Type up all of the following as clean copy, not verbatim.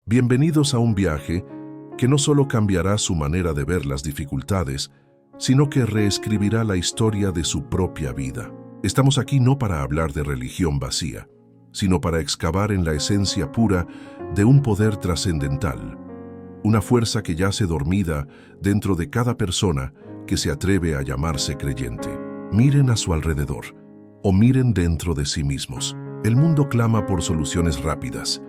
Bienvenidos a un viaje que no solo cambiará su manera de ver las dificultades, sino que reescribirá la historia de su propia vida. Estamos aquí no para hablar de religión vacía, sino para excavar en la esencia pura de un poder trascendental, una fuerza que yace dormida dentro de cada persona que se atreve a llamarse creyente. Miren a su alrededor, o miren dentro de sí mismos. El mundo clama por soluciones rápidas,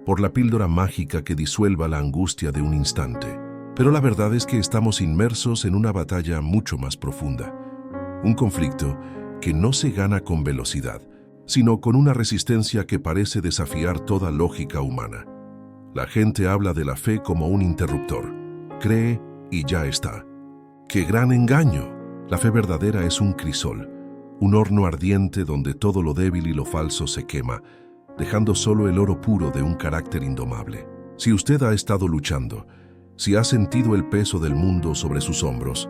por la píldora mágica que disuelva la angustia de un instante. Pero la verdad es que estamos inmersos en una batalla mucho más profunda. Un conflicto que no se gana con velocidad, sino con una resistencia que parece desafiar toda lógica humana. La gente habla de la fe como un interruptor. Cree y ya está. ¡Qué gran engaño! La fe verdadera es un crisol, un horno ardiente donde todo lo débil y lo falso se quema, dejando solo el oro puro de un carácter indomable. Si usted ha estado luchando, si ha sentido el peso del mundo sobre sus hombros,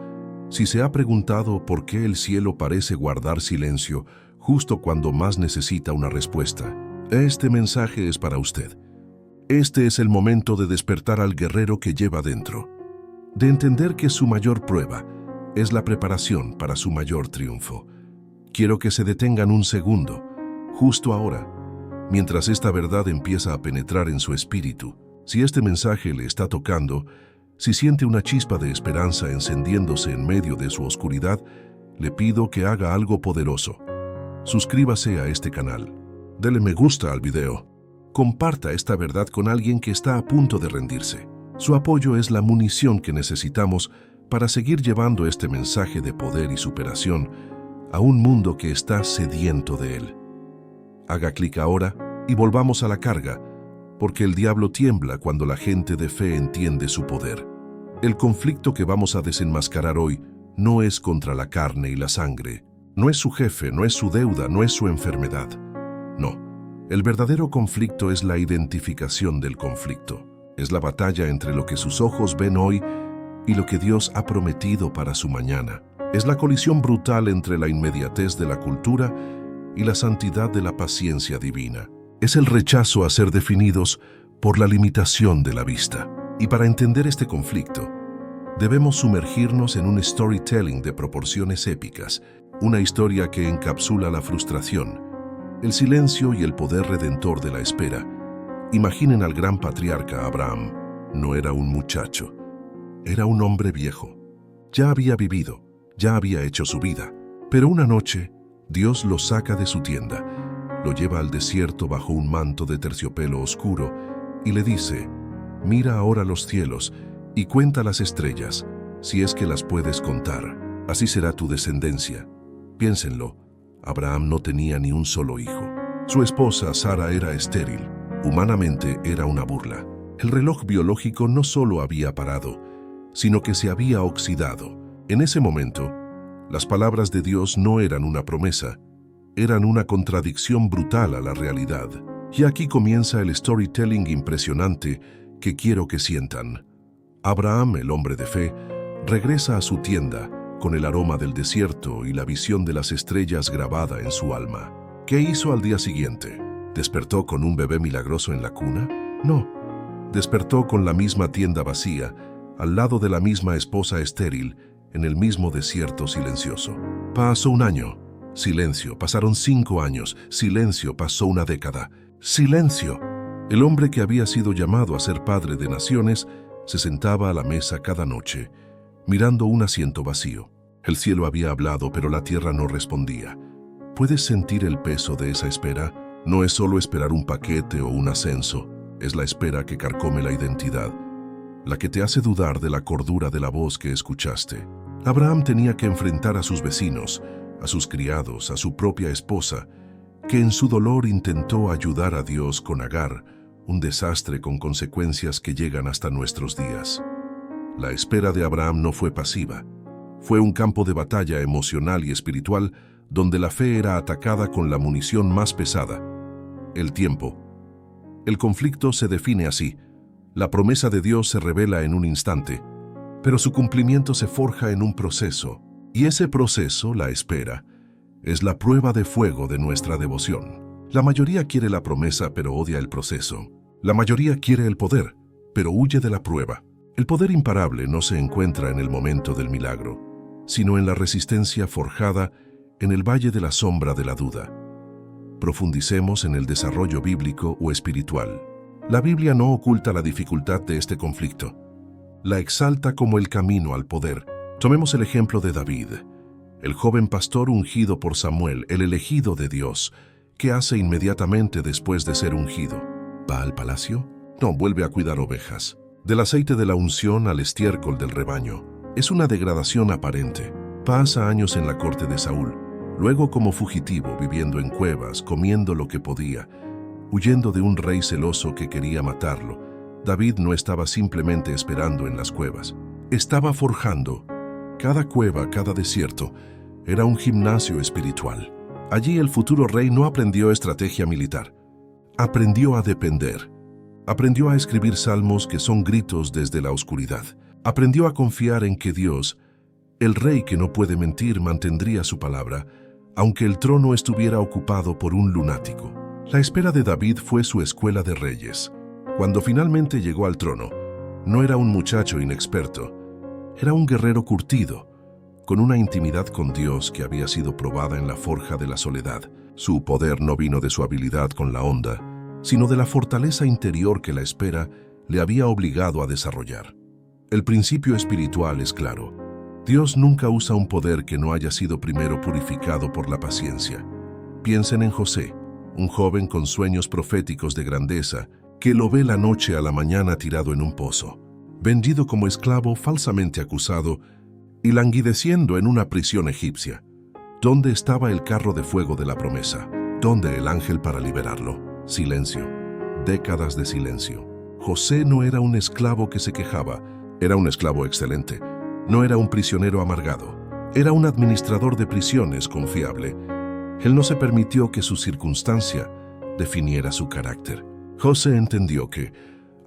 si se ha preguntado por qué el cielo parece guardar silencio justo cuando más necesita una respuesta, este mensaje es para usted. Este es el momento de despertar al guerrero que lleva dentro, de entender que su mayor prueba es la preparación para su mayor triunfo. Quiero que se detengan un segundo, justo ahora, mientras esta verdad empieza a penetrar en su espíritu. Si este mensaje le está tocando, si siente una chispa de esperanza encendiéndose en medio de su oscuridad, le pido que haga algo poderoso. Suscríbase a este canal, dele me gusta al video, comparta esta verdad con alguien que está a punto de rendirse. Su apoyo es la munición que necesitamos para seguir llevando este mensaje de poder y superación a un mundo que está sediento de él. Haga clic ahora y volvamos a la carga, porque el diablo tiembla cuando la gente de fe entiende su poder. El conflicto que vamos a desenmascarar hoy no es contra la carne y la sangre, no es su jefe, no es su deuda, no es su enfermedad. No, el verdadero conflicto es la identificación del conflicto. Es la batalla entre lo que sus ojos ven hoy y lo que Dios ha prometido para su mañana. Es la colisión brutal entre la inmediatez de la cultura y la santidad de la paciencia divina. Es el rechazo a ser definidos por la limitación de la vista. Y para entender este conflicto, debemos sumergirnos en un storytelling de proporciones épicas, una historia que encapsula la frustración, el silencio y el poder redentor de la espera. Imaginen al gran patriarca Abraham. No era un muchacho, era un hombre viejo. Ya había vivido, ya había hecho su vida, pero una noche Dios lo saca de su tienda, lo lleva al desierto bajo un manto de terciopelo oscuro y le dice: mira ahora los cielos y cuenta las estrellas, si es que las puedes contar. Así será tu descendencia. Piénsenlo, Abraham no tenía ni un solo hijo. Su esposa Sara era estéril, humanamente era una burla. El reloj biológico no solo había parado, sino que se había oxidado. En ese momento, las palabras de Dios no eran una promesa, eran una contradicción brutal a la realidad. Y aquí comienza el storytelling impresionante que quiero que sientan. Abraham, el hombre de fe, regresa a su tienda con el aroma del desierto y la visión de las estrellas grabada en su alma. ¿Qué hizo al día siguiente? ¿Despertó con un bebé milagroso en la cuna? No. Despertó con la misma tienda vacía, al lado de la misma esposa estéril, en el mismo desierto silencioso. Pasó un año. Silencio. Pasaron 5 años. Silencio. Pasó una década. Silencio. El hombre que había sido llamado a ser padre de naciones se sentaba a la mesa cada noche, mirando un asiento vacío. El cielo había hablado, pero la tierra no respondía. ¿Puedes sentir el peso de esa espera? No es solo esperar un paquete o un ascenso, es la espera que carcome la identidad, la que te hace dudar de la cordura de la voz que escuchaste. Abraham tenía que enfrentar a sus vecinos, a sus criados, a su propia esposa, que en su dolor intentó ayudar a Dios con Agar, un desastre con consecuencias que llegan hasta nuestros días. La espera de Abraham no fue pasiva, fue un campo de batalla emocional y espiritual donde la fe era atacada con la munición más pesada: el tiempo. El conflicto se define así: la promesa de Dios se revela en un instante, pero su cumplimiento se forja en un proceso, y ese proceso, la espera, es la prueba de fuego de nuestra devoción. La mayoría quiere la promesa pero odia el proceso. La mayoría quiere el poder, pero huye de la prueba. El poder imparable no se encuentra en el momento del milagro, sino en la resistencia forjada en el valle de la sombra de la duda. Profundicemos en el desarrollo bíblico o espiritual. La Biblia no oculta la dificultad de este conflicto. La exalta como el camino al poder. Tomemos el ejemplo de David, el joven pastor ungido por Samuel, el elegido de Dios. ¿Qué hace inmediatamente después de ser ungido? ¿Va al palacio? No, vuelve a cuidar ovejas. Del aceite de la unción al estiércol del rebaño. Es una degradación aparente. Pasa años en la corte de Saúl, luego como fugitivo, viviendo en cuevas, comiendo lo que podía, huyendo de un rey celoso que quería matarlo. David no estaba simplemente esperando en las cuevas. Estaba forjando. Cada cueva, cada desierto, era un gimnasio espiritual. Allí el futuro rey no aprendió estrategia militar. Aprendió a depender. Aprendió a escribir salmos que son gritos desde la oscuridad. Aprendió a confiar en que Dios, el rey que no puede mentir, mantendría su palabra, aunque el trono estuviera ocupado por un lunático. La espera de David fue su escuela de reyes. Cuando finalmente llegó al trono, no era un muchacho inexperto, era un guerrero curtido, con una intimidad con Dios que había sido probada en la forja de la soledad. Su poder no vino de su habilidad con la honda, sino de la fortaleza interior que la espera le había obligado a desarrollar. El principio espiritual es claro. Dios nunca usa un poder que no haya sido primero purificado por la paciencia. Piensen en José, un joven con sueños proféticos de grandeza, que lo ve la noche a la mañana tirado en un pozo, vendido como esclavo, falsamente acusado y languideciendo en una prisión egipcia. ¿Dónde estaba el carro de fuego de la promesa? ¿Dónde el ángel para liberarlo? Silencio. Décadas de silencio. José no era un esclavo que se quejaba, era un esclavo excelente. No era un prisionero amargado, era un administrador de prisiones confiable. Él no se permitió que su circunstancia definiera su carácter. José entendió que,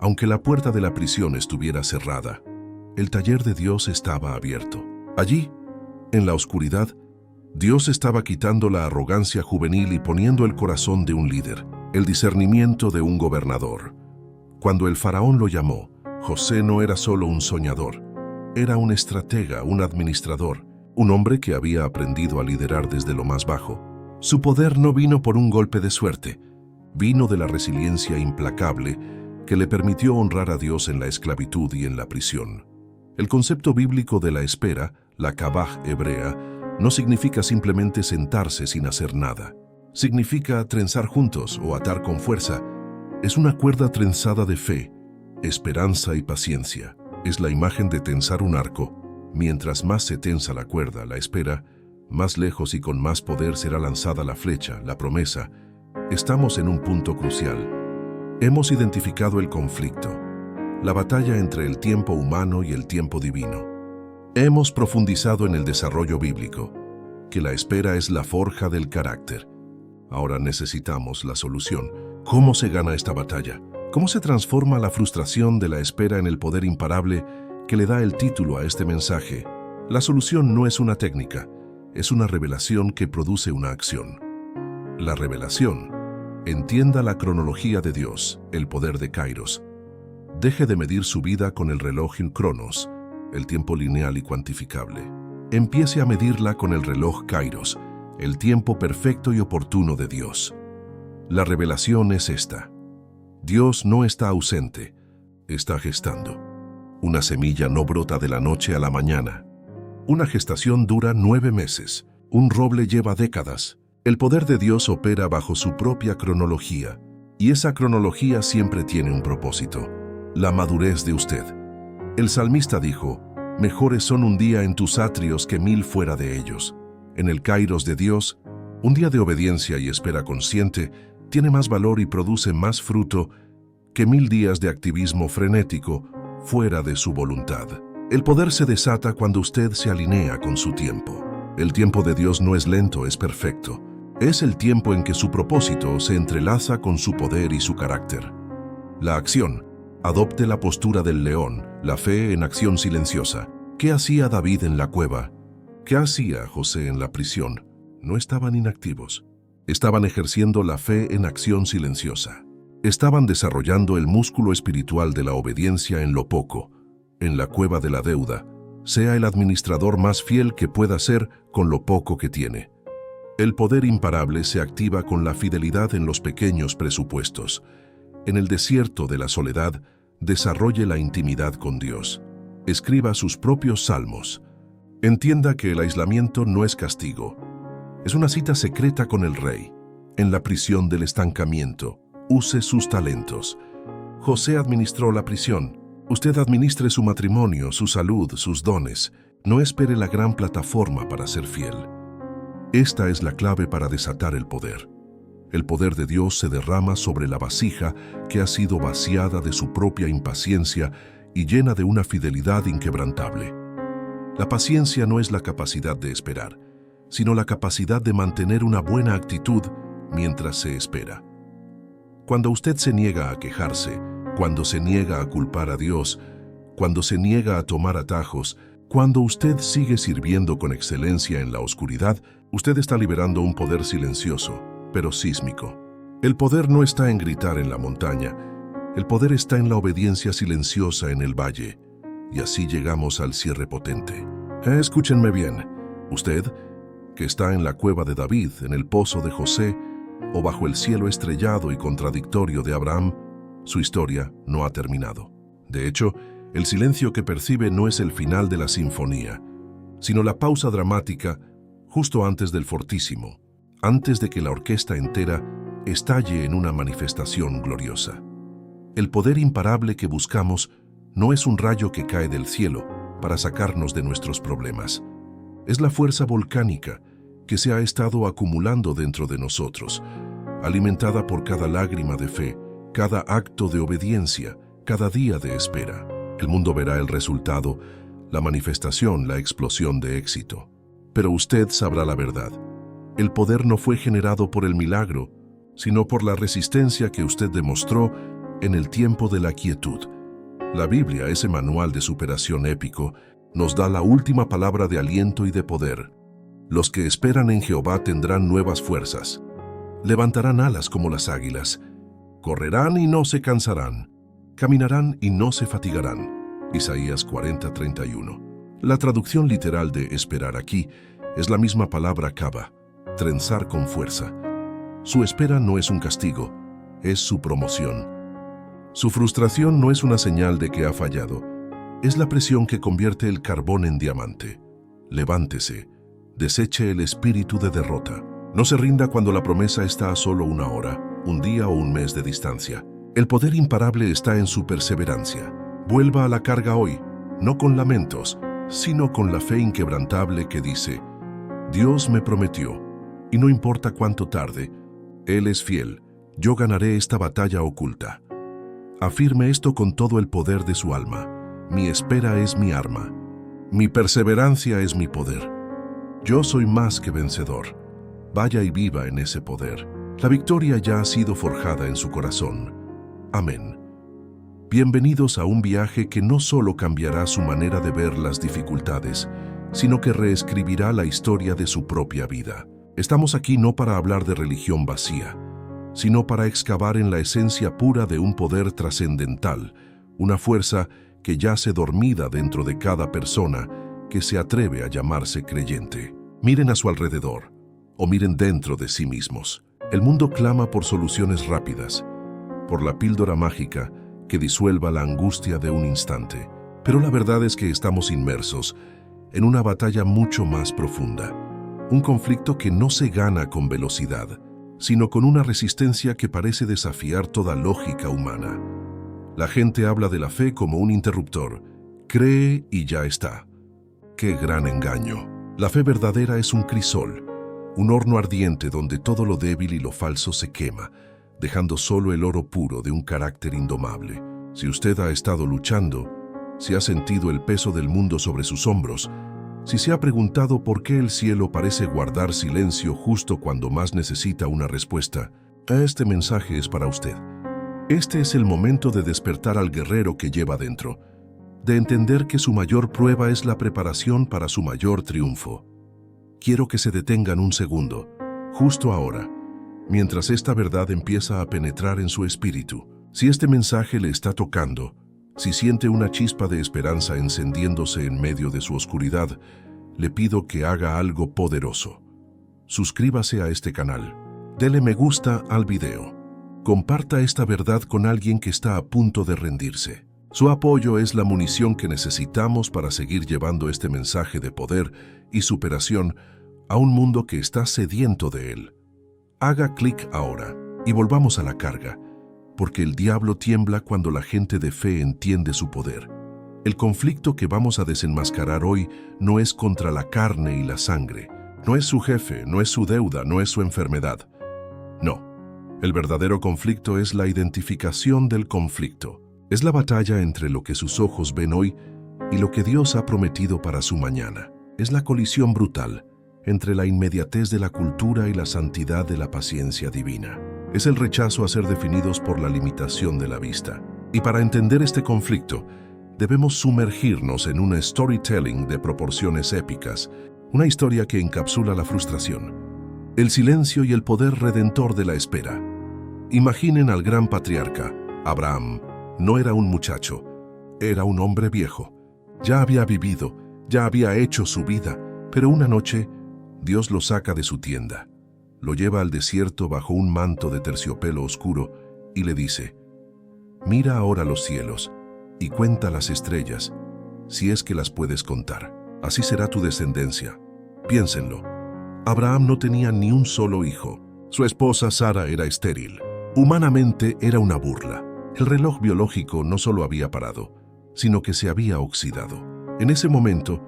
aunque la puerta de la prisión estuviera cerrada, el taller de Dios estaba abierto. Allí, en la oscuridad, Dios estaba quitando la arrogancia juvenil y poniendo el corazón de un líder, el discernimiento de un gobernador. Cuando el faraón lo llamó, José no era solo un soñador, era un estratega, un administrador, un hombre que había aprendido a liderar desde lo más bajo. Su poder no vino por un golpe de suerte, vino de la resiliencia implacable que le permitió honrar a Dios en la esclavitud y en la prisión. El concepto bíblico de la espera, la kabaj hebrea, no significa simplemente sentarse sin hacer nada. Significa trenzar juntos o atar con fuerza. Es una cuerda trenzada de fe, esperanza y paciencia. Es la imagen de tensar un arco. Mientras más se tensa la cuerda, la espera, más lejos y con más poder será lanzada la flecha, la promesa. Estamos en un punto crucial. Hemos identificado el conflicto, la batalla entre el tiempo humano y el tiempo divino. Hemos profundizado en el desarrollo bíblico, que la espera es la forja del carácter. Ahora necesitamos la solución. ¿Cómo se gana esta batalla? ¿Cómo se transforma la frustración de la espera en el poder imparable que le da el título a este mensaje? La solución no es una técnica, es una revelación que produce una acción. La revelación. Entienda la cronología de Dios, el poder de Kairos. Deje de medir su vida con el reloj en Cronos, el tiempo lineal y cuantificable. Empiece a medirla con el reloj Kairos, el tiempo perfecto y oportuno de Dios. La revelación es esta. Dios no está ausente, está gestando. Una semilla no brota de la noche a la mañana. Una gestación dura 9 meses. Un roble lleva décadas. El poder de Dios opera bajo su propia cronología, y esa cronología siempre tiene un propósito: la madurez de usted. El salmista dijo: mejores son un día en tus atrios que 1000 fuera de ellos. En el Kairos de Dios, un día de obediencia y espera consciente tiene más valor y produce más fruto que 1000 días de activismo frenético fuera de su voluntad. El poder se desata cuando usted se alinea con su tiempo. El tiempo de Dios no es lento, es perfecto. Es el tiempo en que su propósito se entrelaza con su poder y su carácter. La acción. Adopte la postura del león, la fe en acción silenciosa. ¿Qué hacía David en la cueva? ¿Qué hacía José en la prisión? No estaban inactivos. Estaban ejerciendo la fe en acción silenciosa. Estaban desarrollando el músculo espiritual de la obediencia en lo poco, en la cueva de la deuda. Sea el administrador más fiel que pueda ser con lo poco que tiene. El poder imparable se activa con la fidelidad en los pequeños presupuestos. En el desierto de la soledad, desarrolle la intimidad con Dios. Escriba sus propios salmos. Entienda que el aislamiento no es castigo. Es una cita secreta con el Rey. En la prisión del estancamiento, use sus talentos. José administró la prisión. Usted administre su matrimonio, su salud, sus dones. No espere la gran plataforma para ser fiel. Esta es la clave para desatar el poder. El poder de Dios se derrama sobre la vasija que ha sido vaciada de su propia impaciencia y llena de una fidelidad inquebrantable. La paciencia no es la capacidad de esperar, sino la capacidad de mantener una buena actitud mientras se espera. Cuando usted se niega a quejarse, cuando se niega a culpar a Dios, cuando se niega a tomar atajos, cuando usted sigue sirviendo con excelencia en la oscuridad, usted está liberando un poder silencioso, pero sísmico. El poder no está en gritar en la montaña, el poder está en la obediencia silenciosa en el valle. Y así llegamos al cierre potente. Escúchenme bien, usted, que está en la cueva de David, en el pozo de José, o bajo el cielo estrellado y contradictorio de Abraham, su historia no ha terminado. De hecho, el silencio que percibe no es el final de la sinfonía, sino la pausa dramática justo antes del fortísimo, antes de que la orquesta entera estalle en una manifestación gloriosa. El poder imparable que buscamos no es un rayo que cae del cielo para sacarnos de nuestros problemas. Es la fuerza volcánica que se ha estado acumulando dentro de nosotros, alimentada por cada lágrima de fe, cada acto de obediencia, cada día de espera. El mundo verá el resultado, la manifestación, la explosión de éxito. Pero usted sabrá la verdad. El poder no fue generado por el milagro, sino por la resistencia que usted demostró en el tiempo de la quietud. La Biblia, ese manual de superación épico, nos da la última palabra de aliento y de poder. Los que esperan en Jehová tendrán nuevas fuerzas. Levantarán alas como las águilas. Correrán y no se cansarán. Caminarán y no se fatigarán. Isaías 40:31. La traducción literal de esperar aquí es la misma palabra kaba, trenzar con fuerza. Su espera no es un castigo, es su promoción. Su frustración no es una señal de que ha fallado, es la presión que convierte el carbón en diamante. Levántese, deseche el espíritu de derrota. No se rinda cuando la promesa está a solo una hora, un día o un mes de distancia. El poder imparable está en su perseverancia. Vuelva a la carga hoy, no con lamentos, sino con la fe inquebrantable que dice: Dios me prometió, y no importa cuánto tarde, Él es fiel, yo ganaré esta batalla oculta. Afirme esto con todo el poder de su alma. Mi espera es mi arma. Mi perseverancia es mi poder. Yo soy más que vencedor. Vaya y viva en ese poder. La victoria ya ha sido forjada en su corazón. Amén. Bienvenidos a un viaje que no solo cambiará su manera de ver las dificultades, sino que reescribirá la historia de su propia vida. Estamos aquí no para hablar de religión vacía, sino para excavar en la esencia pura de un poder trascendental, una fuerza que yace dormida dentro de cada persona que se atreve a llamarse creyente. Miren a su alrededor, o miren dentro de sí mismos. El mundo clama por soluciones rápidas, por la píldora mágica que disuelva la angustia de un instante. Pero la verdad es que estamos inmersos en una batalla mucho más profunda, un conflicto que no se gana con velocidad, sino con una resistencia que parece desafiar toda lógica humana. La gente habla de la fe como un interruptor. Cree y ya está. ¡Qué gran engaño! La fe verdadera es un crisol, un horno ardiente donde todo lo débil y lo falso se quema, dejando solo el oro puro de un carácter indomable. Si usted ha estado luchando, si ha sentido el peso del mundo sobre sus hombros, si se ha preguntado por qué el cielo parece guardar silencio justo cuando más necesita una respuesta, este mensaje es para usted. Este es el momento de despertar al guerrero que lleva dentro, de entender que su mayor prueba es la preparación para su mayor triunfo. Quiero que se detengan un segundo, justo ahora, mientras esta verdad empieza a penetrar en su espíritu. Si este mensaje le está tocando, si siente una chispa de esperanza encendiéndose en medio de su oscuridad, le pido que haga algo poderoso. Suscríbase a este canal, dele me gusta al video, comparta esta verdad con alguien que está a punto de rendirse. Su apoyo es la munición que necesitamos para seguir llevando este mensaje de poder y superación a un mundo que está sediento de él. Haga clic ahora y volvamos a la carga, porque el diablo tiembla cuando la gente de fe entiende su poder. El conflicto que vamos a desenmascarar hoy no es contra la carne y la sangre, no es su jefe, no es su deuda, no es su enfermedad. No, el verdadero conflicto es la identificación del conflicto. Es la batalla entre lo que sus ojos ven hoy y lo que Dios ha prometido para su mañana. Es la colisión brutal entre la inmediatez de la cultura y la santidad de la paciencia divina. Es el rechazo a ser definidos por la limitación de la vista. Y para entender este conflicto, debemos sumergirnos en un storytelling de proporciones épicas, una historia que encapsula la frustración, el silencio y el poder redentor de la espera. Imaginen al gran patriarca, Abraham. No era un muchacho, era un hombre viejo. Ya había vivido, ya había hecho su vida, pero una noche Dios lo saca de su tienda, lo lleva al desierto bajo un manto de terciopelo oscuro y le dice: mira ahora los cielos y cuenta las estrellas, si es que las puedes contar. Así será tu descendencia. Piénsenlo. Abraham no tenía ni un solo hijo. Su esposa Sara era estéril. Humanamente era una burla. El reloj biológico no solo había parado, sino que se había oxidado. En ese momento,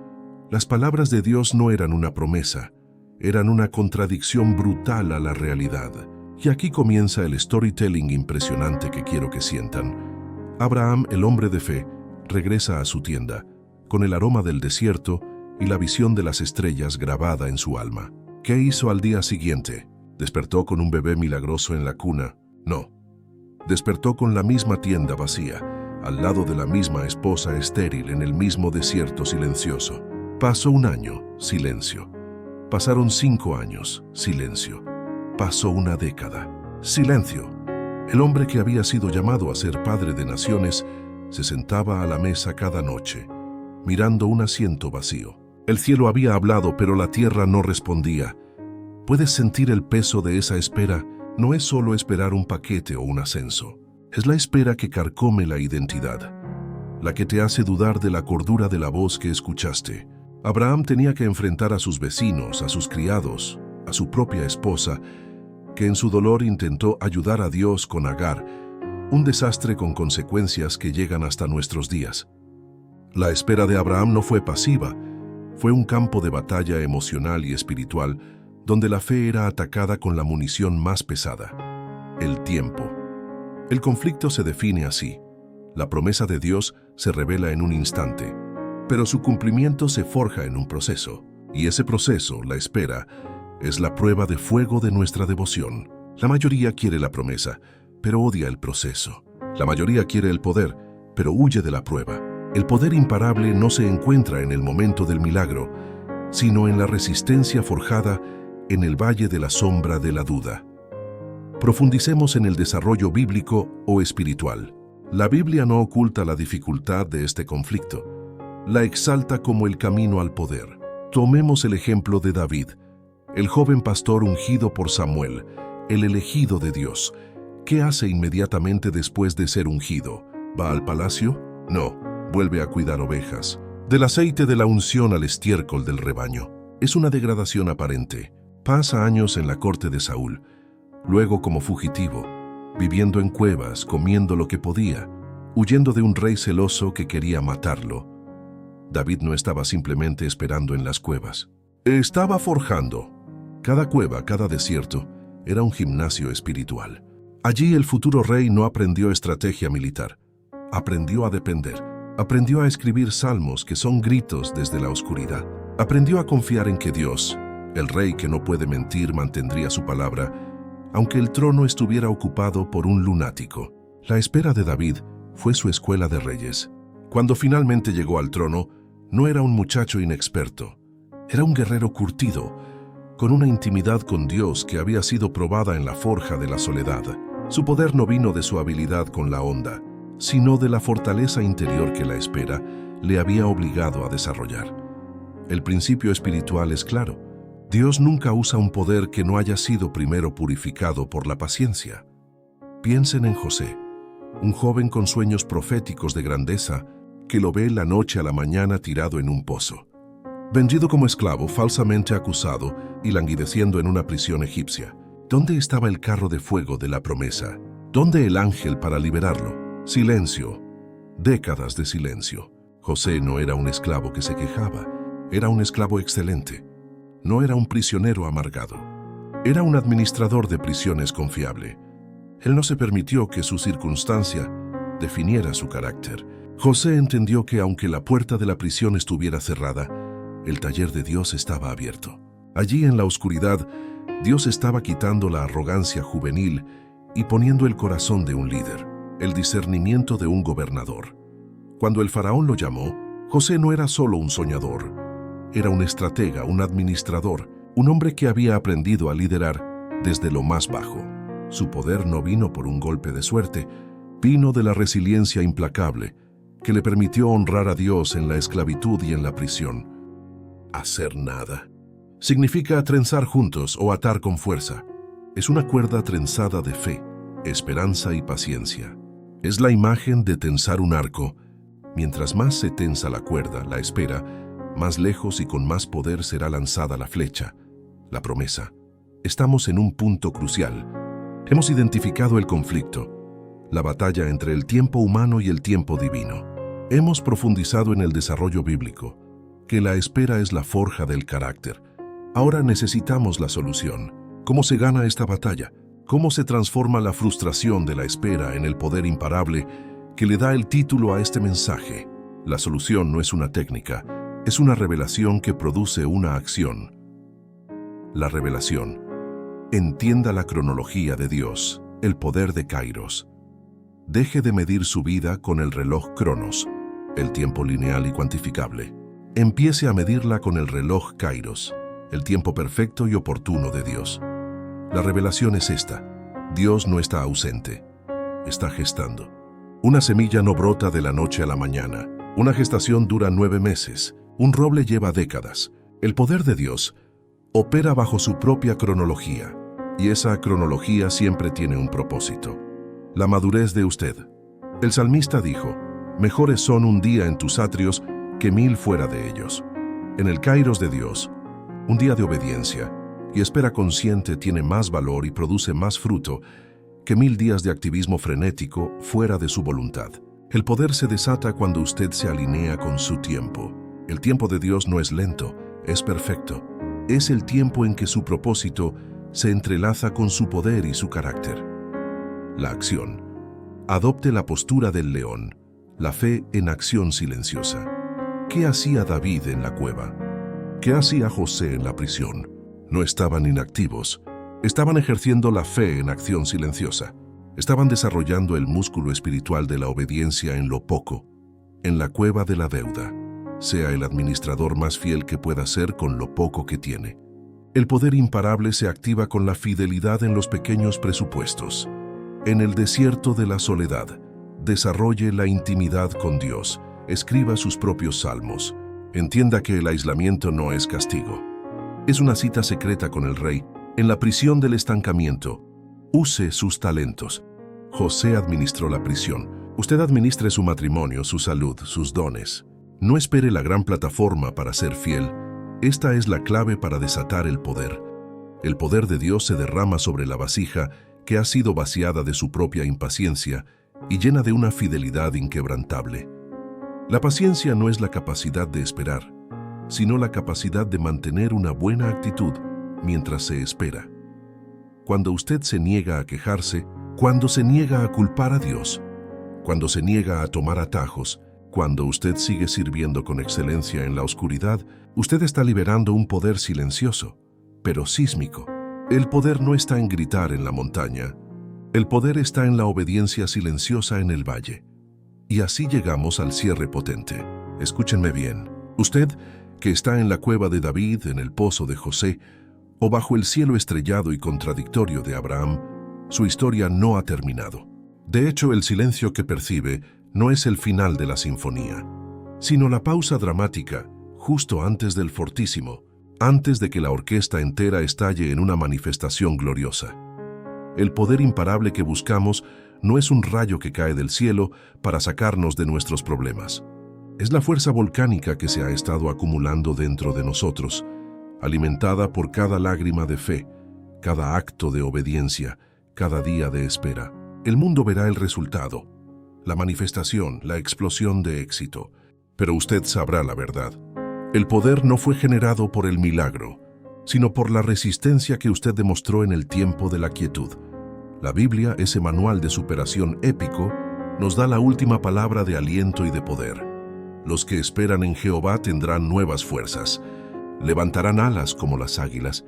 las palabras de Dios no eran una promesa, eran una contradicción brutal a la realidad. Y aquí comienza el storytelling impresionante que quiero que sientan. Abraham, el hombre de fe, regresa a su tienda, con el aroma del desierto y la visión de las estrellas grabada en su alma. ¿Qué hizo al día siguiente? ¿Despertó con un bebé milagroso en la cuna? No. Despertó con la misma tienda vacía, al lado de la misma esposa estéril en el mismo desierto silencioso. Pasó un año, silencio. Pasaron 5 años, silencio. Pasó una década, silencio. El hombre que había sido llamado a ser padre de naciones se sentaba a la mesa cada noche, mirando un asiento vacío. El cielo había hablado, pero la tierra no respondía. ¿Puedes sentir el peso de esa espera? No es solo esperar un paquete o un ascenso. Es la espera que carcome la identidad, la que te hace dudar de la cordura de la voz que escuchaste. Abraham tenía que enfrentar a sus vecinos, a sus criados, a su propia esposa, que en su dolor intentó ayudar a Dios con Agar, un desastre con consecuencias que llegan hasta nuestros días. La espera de Abraham no fue pasiva, fue un campo de batalla emocional y espiritual, donde la fe era atacada con la munición más pesada: el tiempo. El conflicto se define así. La promesa de Dios se revela en un instante, pero su cumplimiento se forja en un proceso. Y ese proceso, la espera, es la prueba de fuego de nuestra devoción. La mayoría quiere la promesa, pero odia el proceso. La mayoría quiere el poder, pero huye de la prueba. El poder imparable no se encuentra en el momento del milagro, sino en la resistencia forjada en el valle de la sombra de la duda. Profundicemos en el desarrollo bíblico o espiritual. La Biblia no oculta la dificultad de este conflicto, la exalta como el camino al poder. Tomemos el ejemplo de David, el joven pastor ungido por Samuel, el elegido de Dios. ¿Qué hace inmediatamente después de ser ungido? ¿Va al palacio? No, vuelve a cuidar ovejas. Del aceite de la unción al estiércol del rebaño. Es una degradación aparente. Pasa años en la corte de Saúl, luego como fugitivo, viviendo en cuevas, comiendo lo que podía, huyendo de un rey celoso que quería matarlo. David no estaba simplemente esperando en las cuevas. Estaba forjando. Cada cueva, cada desierto, era un gimnasio espiritual. Allí el futuro rey no aprendió estrategia militar. Aprendió a depender. Aprendió a escribir salmos que son gritos desde la oscuridad. Aprendió a confiar en que Dios, el rey que no puede mentir, mantendría su palabra, aunque el trono estuviera ocupado por un lunático. La espera de David fue su escuela de reyes. Cuando finalmente llegó al trono, no era un muchacho inexperto. Era un guerrero curtido, con una intimidad con Dios que había sido probada en la forja de la soledad. Su poder no vino de su habilidad con la onda, sino de la fortaleza interior que la espera le había obligado a desarrollar. El principio espiritual es claro. Dios nunca usa un poder que no haya sido primero purificado por la paciencia. Piensen en José, un joven con sueños proféticos de grandeza que lo ve la noche a la mañana tirado en un pozo, vendido como esclavo, falsamente acusado y languideciendo en una prisión egipcia. ¿Dónde estaba el carro de fuego de la promesa? ¿Dónde el ángel para liberarlo? Silencio, décadas de silencio. José no era un esclavo que se quejaba, era un esclavo excelente. No era un prisionero amargado, era un administrador de prisiones confiable. Él no se permitió que su circunstancia definiera su carácter. José entendió que aunque la puerta de la prisión estuviera cerrada, el taller de Dios estaba abierto. Allí en la oscuridad, Dios estaba quitando la arrogancia juvenil y poniendo el corazón de un líder, el discernimiento de un gobernador. Cuando el faraón lo llamó, José no era solo un soñador, era un estratega, un administrador, un hombre que había aprendido a liderar desde lo más bajo. Su poder no vino por un golpe de suerte, vino de la resiliencia implacable que le permitió honrar a Dios en la esclavitud y en la prisión. Hacer nada significa trenzar juntos o atar con fuerza. Es una cuerda trenzada de fe, esperanza y paciencia. Es la imagen de tensar un arco. Mientras más se tensa la cuerda, la espera, más lejos y con más poder será lanzada la flecha, la promesa. Estamos en un punto crucial. Hemos identificado el conflicto, la batalla entre el tiempo humano y el tiempo divino. Hemos profundizado en el desarrollo bíblico, que la espera es la forja del carácter. Ahora necesitamos la solución. ¿Cómo se gana esta batalla? ¿Cómo se transforma la frustración de la espera en el poder imparable que le da el título a este mensaje? La solución no es una técnica, es una revelación que produce una acción. La revelación. Entienda la cronología de Dios, el poder de Kairos. Deje de medir su vida con el reloj Cronos, el tiempo lineal y cuantificable. Empiece a medirla con el reloj Kairos, el tiempo perfecto y oportuno de Dios. La revelación es esta: Dios no está ausente, está gestando. Una semilla no brota de la noche a la mañana. Una gestación dura 9 meses. Un roble lleva décadas. El poder de Dios opera bajo su propia cronología, y esa cronología siempre tiene un propósito. La madurez de usted. El salmista dijo: mejores son un día en tus atrios que 1000 fuera de ellos. En el Kairos de Dios, un día de obediencia y espera consciente tiene más valor y produce más fruto que 1000 días de activismo frenético fuera de su voluntad. El poder se desata cuando usted se alinea con su tiempo. El tiempo de Dios no es lento, es perfecto. Es el tiempo en que su propósito se entrelaza con su poder y su carácter. La acción. Adopte la postura del león, la fe en acción silenciosa. ¿Qué hacía David en la cueva? ¿Qué hacía José en la prisión? No estaban inactivos, estaban ejerciendo la fe en acción silenciosa. Estaban desarrollando el músculo espiritual de la obediencia en lo poco, en la cueva de la deuda. Sea el administrador más fiel que pueda ser con lo poco que tiene. El poder imparable se activa con la fidelidad en los pequeños presupuestos. En el desierto de la soledad, desarrolle la intimidad con Dios. Escriba sus propios salmos. Entienda que el aislamiento no es castigo. Es una cita secreta con el rey. En la prisión del estancamiento, use sus talentos. José administró la prisión. Usted administre su matrimonio, su salud, sus dones. No espere la gran plataforma para ser fiel. Esta es la clave para desatar el poder. El poder de Dios se derrama sobre la vasija que ha sido vaciada de su propia impaciencia y llena de una fidelidad inquebrantable. La paciencia no es la capacidad de esperar, sino la capacidad de mantener una buena actitud mientras se espera. Cuando usted se niega a quejarse, cuando se niega a culpar a Dios, cuando se niega a tomar atajos, cuando usted sigue sirviendo con excelencia en la oscuridad, usted está liberando un poder silencioso, pero sísmico. El poder no está en gritar en la montaña, el poder está en la obediencia silenciosa en el valle. Y así llegamos al cierre potente. Escúchenme bien. Usted, que está en la cueva de David, en el pozo de José, o bajo el cielo estrellado y contradictorio de Abraham, su historia no ha terminado. De hecho, el silencio que percibe no es el final de la sinfonía, sino la pausa dramática justo antes del fortísimo, antes de que la orquesta entera estalle en una manifestación gloriosa. El poder imparable que buscamos no es un rayo que cae del cielo para sacarnos de nuestros problemas. Es la fuerza volcánica que se ha estado acumulando dentro de nosotros, alimentada por cada lágrima de fe, cada acto de obediencia, cada día de espera. El mundo verá el resultado, la manifestación, la explosión de éxito, pero usted sabrá la verdad. El poder no fue generado por el milagro, sino por la resistencia que usted demostró en el tiempo de la quietud. La Biblia, ese manual de superación épico, nos da la última palabra de aliento y de poder. Los que esperan en Jehová tendrán nuevas fuerzas, levantarán alas como las águilas,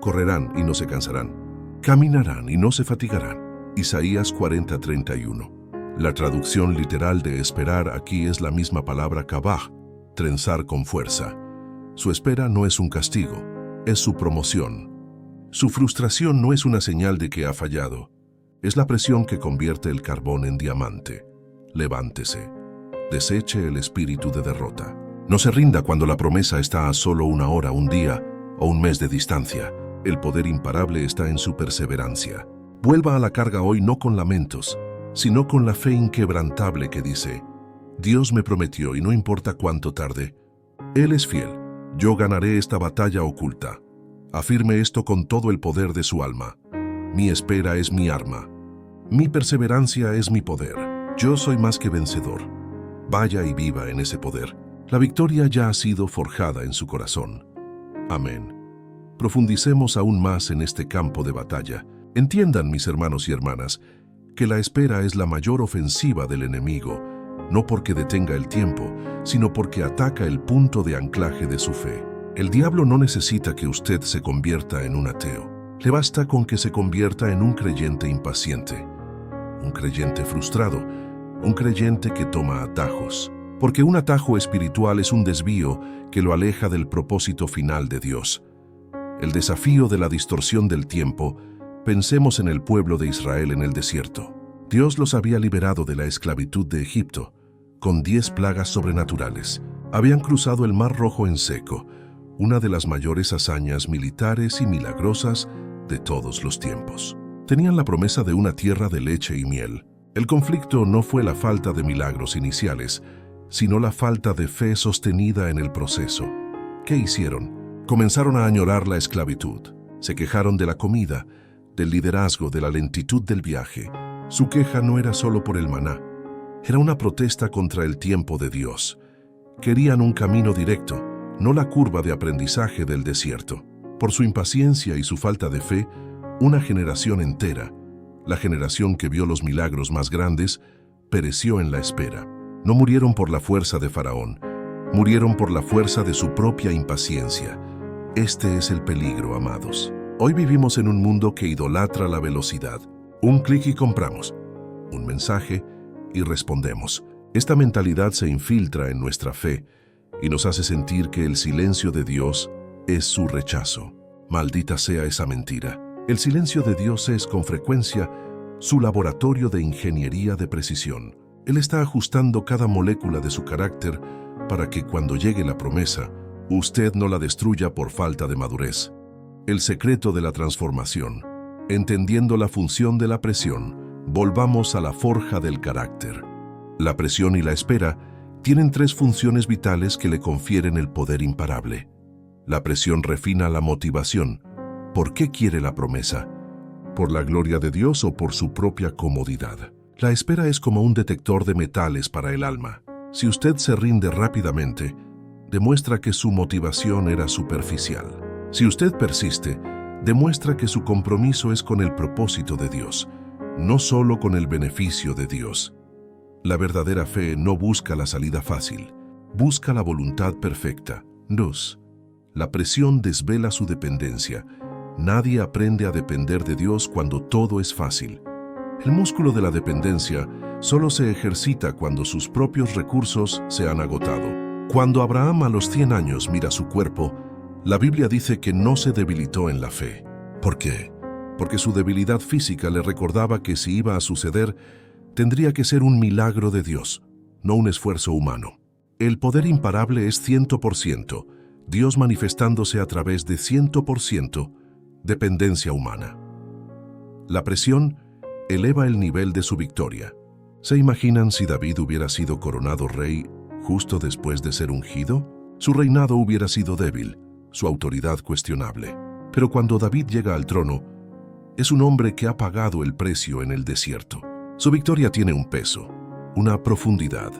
correrán y no se cansarán, caminarán y no se fatigarán. Isaías 40:31. La traducción literal de esperar aquí es la misma palabra kabah, trenzar con fuerza. Su espera no es un castigo, es su promoción. Su frustración no es una señal de que ha fallado, es la presión que convierte el carbón en diamante. Levántese, deseche el espíritu de derrota. No se rinda cuando la promesa está a solo una hora, un día o un mes de distancia. El poder imparable está en su perseverancia. Vuelva a la carga hoy no con lamentos, sino con la fe inquebrantable que dice: Dios me prometió y no importa cuánto tarde, Él es fiel, yo ganaré esta batalla oculta. Afirme esto con todo el poder de su alma. Mi espera es mi arma. Mi perseverancia es mi poder. Yo soy más que vencedor. Vaya y viva en ese poder. La victoria ya ha sido forjada en su corazón. Amén. Profundicemos aún más en este campo de batalla. Entiendan, mis hermanos y hermanas, que la espera es la mayor ofensiva del enemigo, no porque detenga el tiempo, sino porque ataca el punto de anclaje de su fe. El diablo no necesita que usted se convierta en un ateo. Le basta con que se convierta en un creyente impaciente, un creyente frustrado, un creyente que toma atajos. Porque un atajo espiritual es un desvío que lo aleja del propósito final de Dios. El desafío de la distorsión del tiempo. Pensemos en el pueblo de Israel en el desierto. Dios los había liberado de la esclavitud de Egipto, con 10 plagas sobrenaturales. Habían cruzado el Mar Rojo en seco, una de las mayores hazañas militares y milagrosas de todos los tiempos. Tenían la promesa de una tierra de leche y miel. El conflicto no fue la falta de milagros iniciales, sino la falta de fe sostenida en el proceso. ¿Qué hicieron? Comenzaron a añorar la esclavitud. Se quejaron de la comida, del liderazgo, de la lentitud del viaje. Su queja no era solo por el maná, era una protesta contra el tiempo de Dios. Querían un camino directo, no la curva de aprendizaje del desierto. Por su impaciencia y su falta de fe, una generación entera, la generación que vio los milagros más grandes, pereció en la espera. No murieron por la fuerza de Faraón, murieron por la fuerza de su propia impaciencia. Este es el peligro, amados. Hoy vivimos en un mundo que idolatra la velocidad. Un clic y compramos. Un mensaje y respondemos. Esta mentalidad se infiltra en nuestra fe y nos hace sentir que el silencio de Dios es su rechazo. Maldita sea esa mentira. El silencio de Dios es, con frecuencia, su laboratorio de ingeniería de precisión. Él está ajustando cada molécula de su carácter para que cuando llegue la promesa, usted no la destruya por falta de madurez. El secreto de la transformación. Entendiendo la función de la presión, volvamos a la forja del carácter. La presión y la espera tienen 3 funciones vitales que le confieren el poder imparable. La presión refina la motivación. ¿Por qué quiere la promesa? ¿Por la gloria de Dios o por su propia comodidad? La espera es como un detector de metales para el alma. Si usted se rinde rápidamente, demuestra que su motivación era superficial. Si usted persiste, demuestra que su compromiso es con el propósito de Dios, no solo con el beneficio de Dios. La verdadera fe no busca la salida fácil, busca la voluntad perfecta. 2. La presión desvela su dependencia. Nadie aprende a depender de Dios cuando todo es fácil. El músculo de la dependencia solo se ejercita cuando sus propios recursos se han agotado. Cuando Abraham a los 100 años mira su cuerpo, La Biblia dice que no se debilitó en la fe. ¿Por qué? Porque su debilidad física le recordaba que si iba a suceder, tendría que ser un milagro de Dios, no un esfuerzo humano. El poder imparable es 100%, Dios manifestándose a través de 100% dependencia humana. La presión eleva el nivel de su victoria. ¿Se imaginan si David hubiera sido coronado rey justo después de ser ungido? Su reinado hubiera sido débil, su autoridad cuestionable. Pero cuando David llega al trono, es un hombre que ha pagado el precio en el desierto. Su victoria tiene un peso, una profundidad,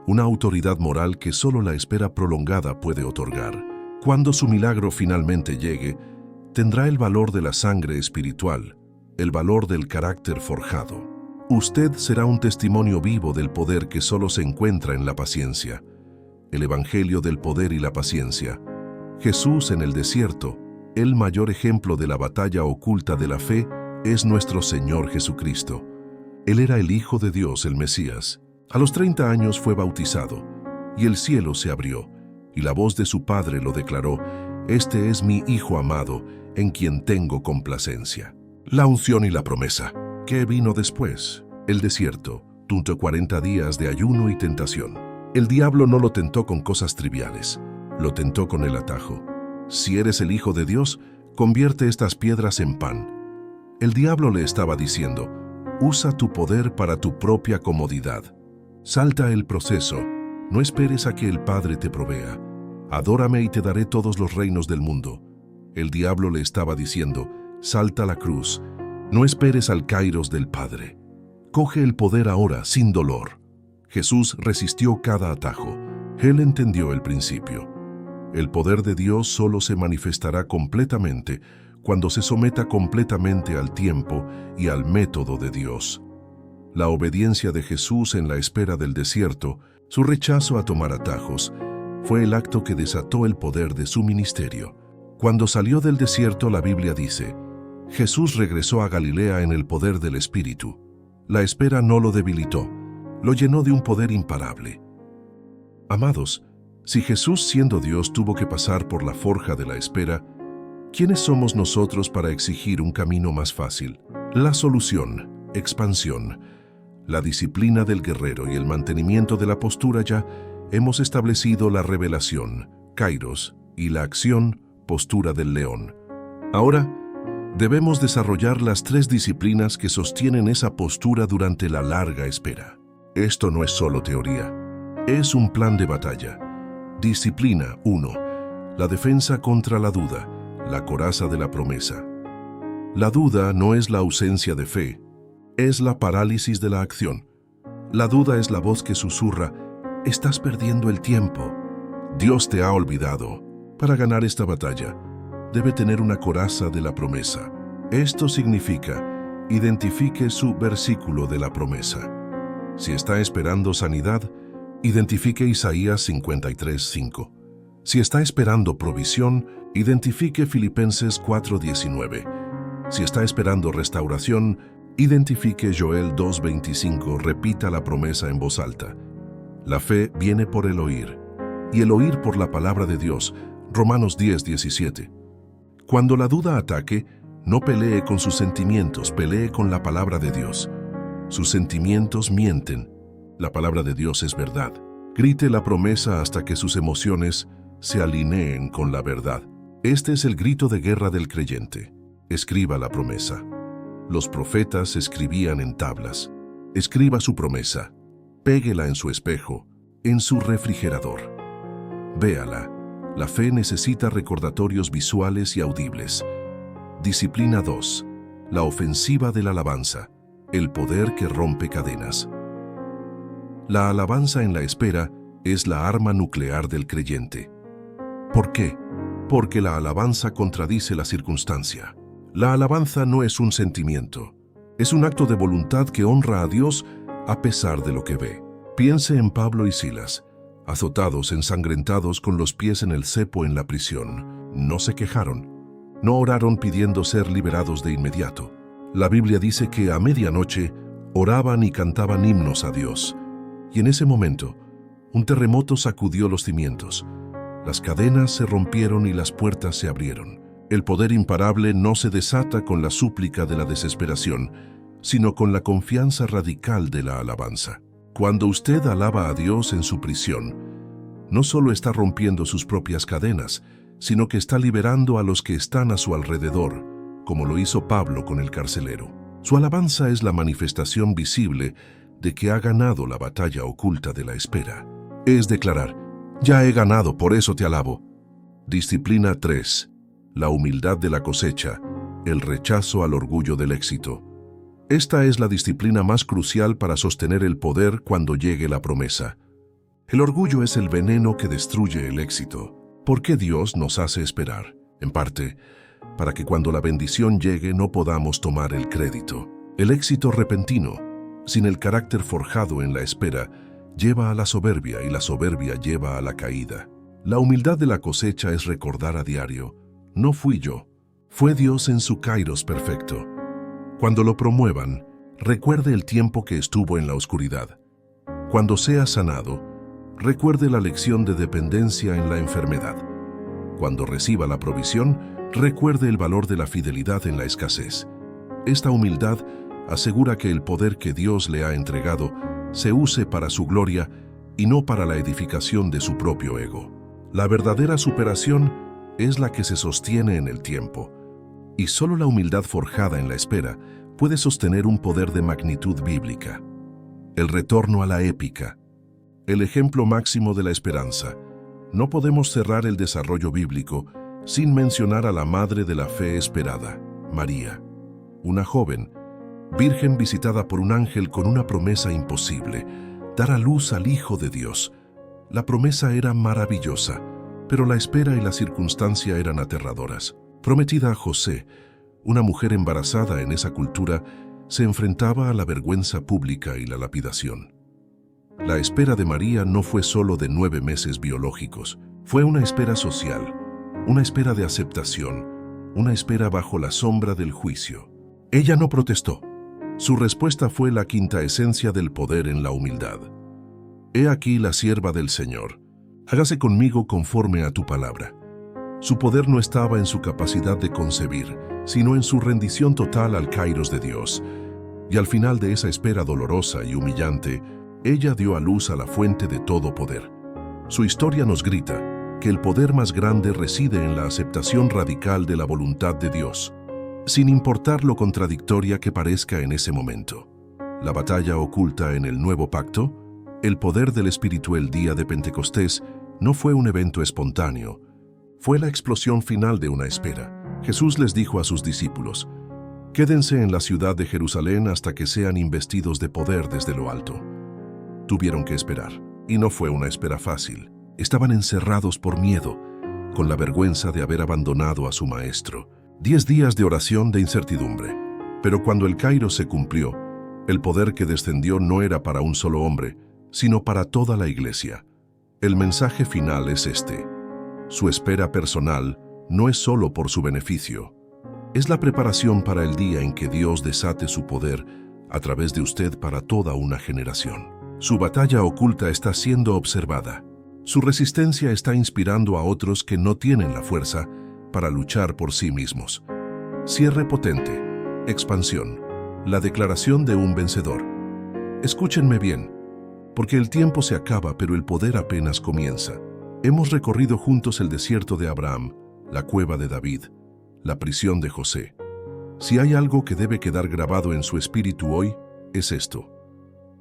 una autoridad moral que solo la espera prolongada puede otorgar. Cuando su milagro finalmente llegue, tendrá el valor de la sangre espiritual, el valor del carácter forjado. Usted será un testimonio vivo del poder que solo se encuentra en la paciencia. El evangelio del poder y la paciencia. Jesús en el desierto, el mayor ejemplo de la batalla oculta de la fe, es nuestro Señor Jesucristo. Él era el Hijo de Dios, el Mesías. A los 30 años fue bautizado, y el cielo se abrió, y la voz de su Padre lo declaró: «Este es mi Hijo amado, en quien tengo complacencia». La unción y la promesa. ¿Qué vino después? El desierto, 40 días de ayuno y tentación. El diablo no lo tentó con cosas triviales, lo tentó con el atajo. Si eres el Hijo de Dios, convierte estas piedras en pan. El diablo le estaba diciendo: usa tu poder para tu propia comodidad. Salta el proceso, no esperes a que el Padre te provea. Adórame y te daré todos los reinos del mundo. El diablo le estaba diciendo: salta la cruz, no esperes al kairos del Padre. Coge el poder ahora, sin dolor. Jesús resistió cada atajo. Él entendió el principio. El poder de Dios solo se manifestará completamente cuando se someta completamente al tiempo y al método de Dios. La obediencia de Jesús en la espera del desierto, su rechazo a tomar atajos, fue el acto que desató el poder de su ministerio. Cuando salió del desierto, la Biblia dice: Jesús regresó a Galilea en el poder del Espíritu. La espera no lo debilitó, lo llenó de un poder imparable. Amados, si Jesús, siendo Dios, tuvo que pasar por la forja de la espera, ¿quiénes somos nosotros para exigir un camino más fácil? La solución, expansión, la disciplina del guerrero y el mantenimiento de la postura. Ya hemos establecido la revelación, kairos, y la acción, postura del león. Ahora, debemos desarrollar las 3 disciplinas que sostienen esa postura durante la larga espera. Esto no es solo teoría, es un plan de batalla. Disciplina 1. La defensa contra la duda, la coraza de la promesa. La duda no es la ausencia de fe, es la parálisis de la acción. La duda es la voz que susurra: estás perdiendo el tiempo. Dios te ha olvidado. Para ganar esta batalla, debe tener una coraza de la promesa. Esto significa: identifique su versículo de la promesa. Si está esperando sanidad, identifique Isaías 53:5. Si está esperando provisión, identifique Filipenses 4:19. Si está esperando restauración, identifique Joel 2:25. Repita la promesa en voz alta. La fe viene por el oír, y el oír por la palabra de Dios. Romanos 10:17. Cuando la duda ataque, no pelee con sus sentimientos, pelee con la palabra de Dios. Sus sentimientos mienten. La palabra de Dios es verdad. Grite la promesa hasta que sus emociones se alineen con la verdad. Este es el grito de guerra del creyente. Escriba la promesa. Los profetas escribían en tablas. Escriba su promesa. Péguela en su espejo, en su refrigerador. Véala. La fe necesita recordatorios visuales y audibles. Disciplina 2. La ofensiva de la alabanza. El poder que rompe cadenas. La alabanza en la espera es la arma nuclear del creyente. ¿Por qué? Porque la alabanza contradice la circunstancia. La alabanza no es un sentimiento. Es un acto de voluntad que honra a Dios a pesar de lo que ve. Piense en Pablo y Silas, azotados, ensangrentados, con los pies en el cepo en la prisión. No se quejaron. No oraron pidiendo ser liberados de inmediato. La Biblia dice que a medianoche oraban y cantaban himnos a Dios. Y en ese momento, un terremoto sacudió los cimientos. Las cadenas se rompieron y las puertas se abrieron. El poder imparable no se desata con la súplica de la desesperación, sino con la confianza radical de la alabanza. Cuando usted alaba a Dios en su prisión, no solo está rompiendo sus propias cadenas, sino que está liberando a los que están a su alrededor, como lo hizo Pablo con el carcelero. Su alabanza es la manifestación visible de que ha ganado la batalla oculta de la espera. Es declarar: ya he ganado, por eso te alabo. Disciplina 3. La humildad de la cosecha, el rechazo al orgullo del éxito. Esta es la disciplina más crucial para sostener el poder cuando llegue la promesa. El orgullo es el veneno que destruye el éxito. ¿Por qué Dios nos hace esperar? En parte, para que cuando la bendición llegue no podamos tomar el crédito. El éxito repentino, sin el carácter forjado en la espera, lleva a la soberbia y la soberbia lleva a la caída. La humildad de la cosecha es recordar a diario: no fui yo, fue Dios en su kairos perfecto. Cuando lo promuevan, recuerde el tiempo que estuvo en la oscuridad. Cuando sea sanado, recuerde la lección de dependencia en la enfermedad. Cuando reciba la provisión, recuerde el valor de la fidelidad en la escasez. Esta humildad asegura que el poder que Dios le ha entregado se use para su gloria y no para la edificación de su propio ego. La verdadera superación es la que se sostiene en el tiempo, y solo la humildad forjada en la espera puede sostener un poder de magnitud bíblica. El retorno a la épica, el ejemplo máximo de la esperanza. No podemos cerrar el desarrollo bíblico sin mencionar a la madre de la fe esperada, María, una joven, virgen visitada por un ángel con una promesa imposible: dar a luz al Hijo de Dios. La promesa era maravillosa, pero la espera y la circunstancia eran aterradoras. Prometida a José, una mujer embarazada en esa cultura se enfrentaba a la vergüenza pública y la lapidación. La espera de María no fue solo de 9 meses biológicos, fue una espera social, una espera de aceptación, una espera bajo la sombra del juicio. Ella no protestó. Su respuesta fue la quinta esencia del poder en la humildad. He aquí la sierva del Señor, hágase conmigo conforme a tu palabra. Su poder no estaba en su capacidad de concebir, sino en su rendición total al kairos de Dios. Y al final de esa espera dolorosa y humillante, ella dio a luz a la fuente de todo poder. Su historia nos grita que el poder más grande reside en la aceptación radical de la voluntad de Dios, sin importar lo contradictoria que parezca en ese momento. La batalla oculta en el nuevo pacto, el poder del Espíritu el día de Pentecostés, no fue un evento espontáneo, fue la explosión final de una espera. Jesús les dijo a sus discípulos: quédense en la ciudad de Jerusalén hasta que sean investidos de poder desde lo alto. Tuvieron que esperar, y no fue una espera fácil. Estaban encerrados por miedo, con la vergüenza de haber abandonado a su maestro. 10 días de oración de incertidumbre. Pero cuando el kairos se cumplió, el poder que descendió no era para un solo hombre, sino para toda la iglesia. El mensaje final es este: su espera personal no es solo por su beneficio, es la preparación para el día en que Dios desate su poder a través de usted para toda una generación. Su batalla oculta está siendo observada. Su resistencia está inspirando a otros que no tienen la fuerza para luchar por sí mismos. Cierre potente. Expansión. La declaración de un vencedor. Escúchenme bien, porque el tiempo se acaba, pero el poder apenas comienza. Hemos recorrido juntos el desierto de Abraham, la cueva de David, la prisión de José. Si hay algo que debe quedar grabado en su espíritu hoy, es esto: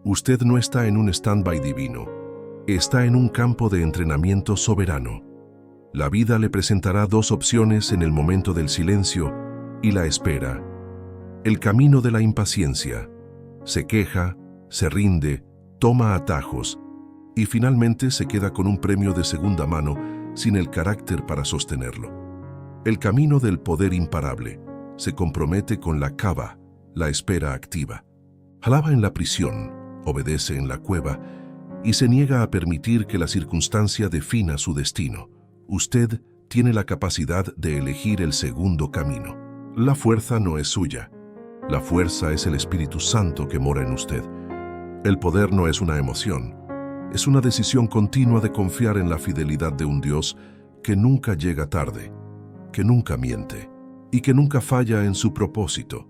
usted no está en un stand-by divino, está en un campo de entrenamiento soberano. La vida le presentará 2 opciones en el momento del silencio y la espera. El camino de la impaciencia. Se queja, se rinde, toma atajos y finalmente se queda con un premio de segunda mano sin el carácter para sostenerlo. El camino del poder imparable. Se compromete con la kava, la espera activa. Alaba en la prisión, obedece en la cueva y se niega a permitir que la circunstancia defina su destino. Usted tiene la capacidad de elegir el segundo camino. La fuerza no es suya. La fuerza es el Espíritu Santo que mora en usted. El poder no es una emoción. Es una decisión continua de confiar en la fidelidad de un Dios que nunca llega tarde, que nunca miente y que nunca falla en su propósito.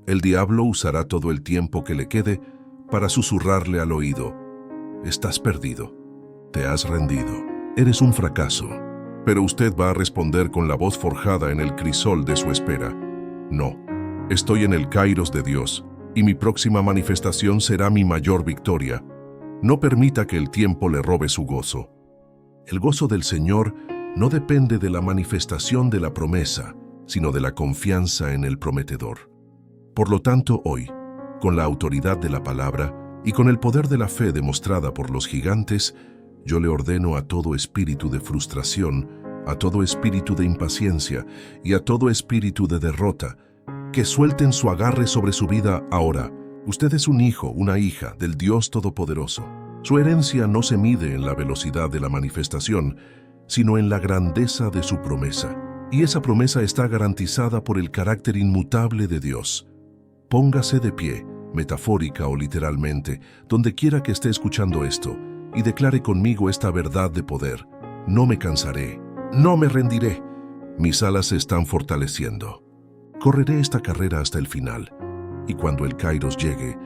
El diablo usará todo el tiempo que le quede para susurrarle al oído: estás perdido, te has rendido, eres un fracaso. Pero usted va a responder con la voz forjada en el crisol de su espera: no, estoy en el kairos de Dios y mi próxima manifestación será mi mayor victoria. No permita que el tiempo le robe su gozo. El gozo del Señor no depende de la manifestación de la promesa, sino de la confianza en el prometedor. Por lo tanto, hoy, con la autoridad de la palabra y con el poder de la fe demostrada por los gigantes, yo le ordeno a todo espíritu de frustración, a todo espíritu de impaciencia y a todo espíritu de derrota, que suelten su agarre sobre su vida ahora. Usted es un hijo, una hija del Dios Todopoderoso. Su herencia no se mide en la velocidad de la manifestación, sino en la grandeza de su promesa. Y esa promesa está garantizada por el carácter inmutable de Dios. Póngase de pie, metafórica o literalmente, donde quiera que esté escuchando esto, y declare conmigo esta verdad de poder: no me cansaré, no me rendiré. Mis alas se están fortaleciendo. Correré esta carrera hasta el final. Y cuando el Kairos llegue,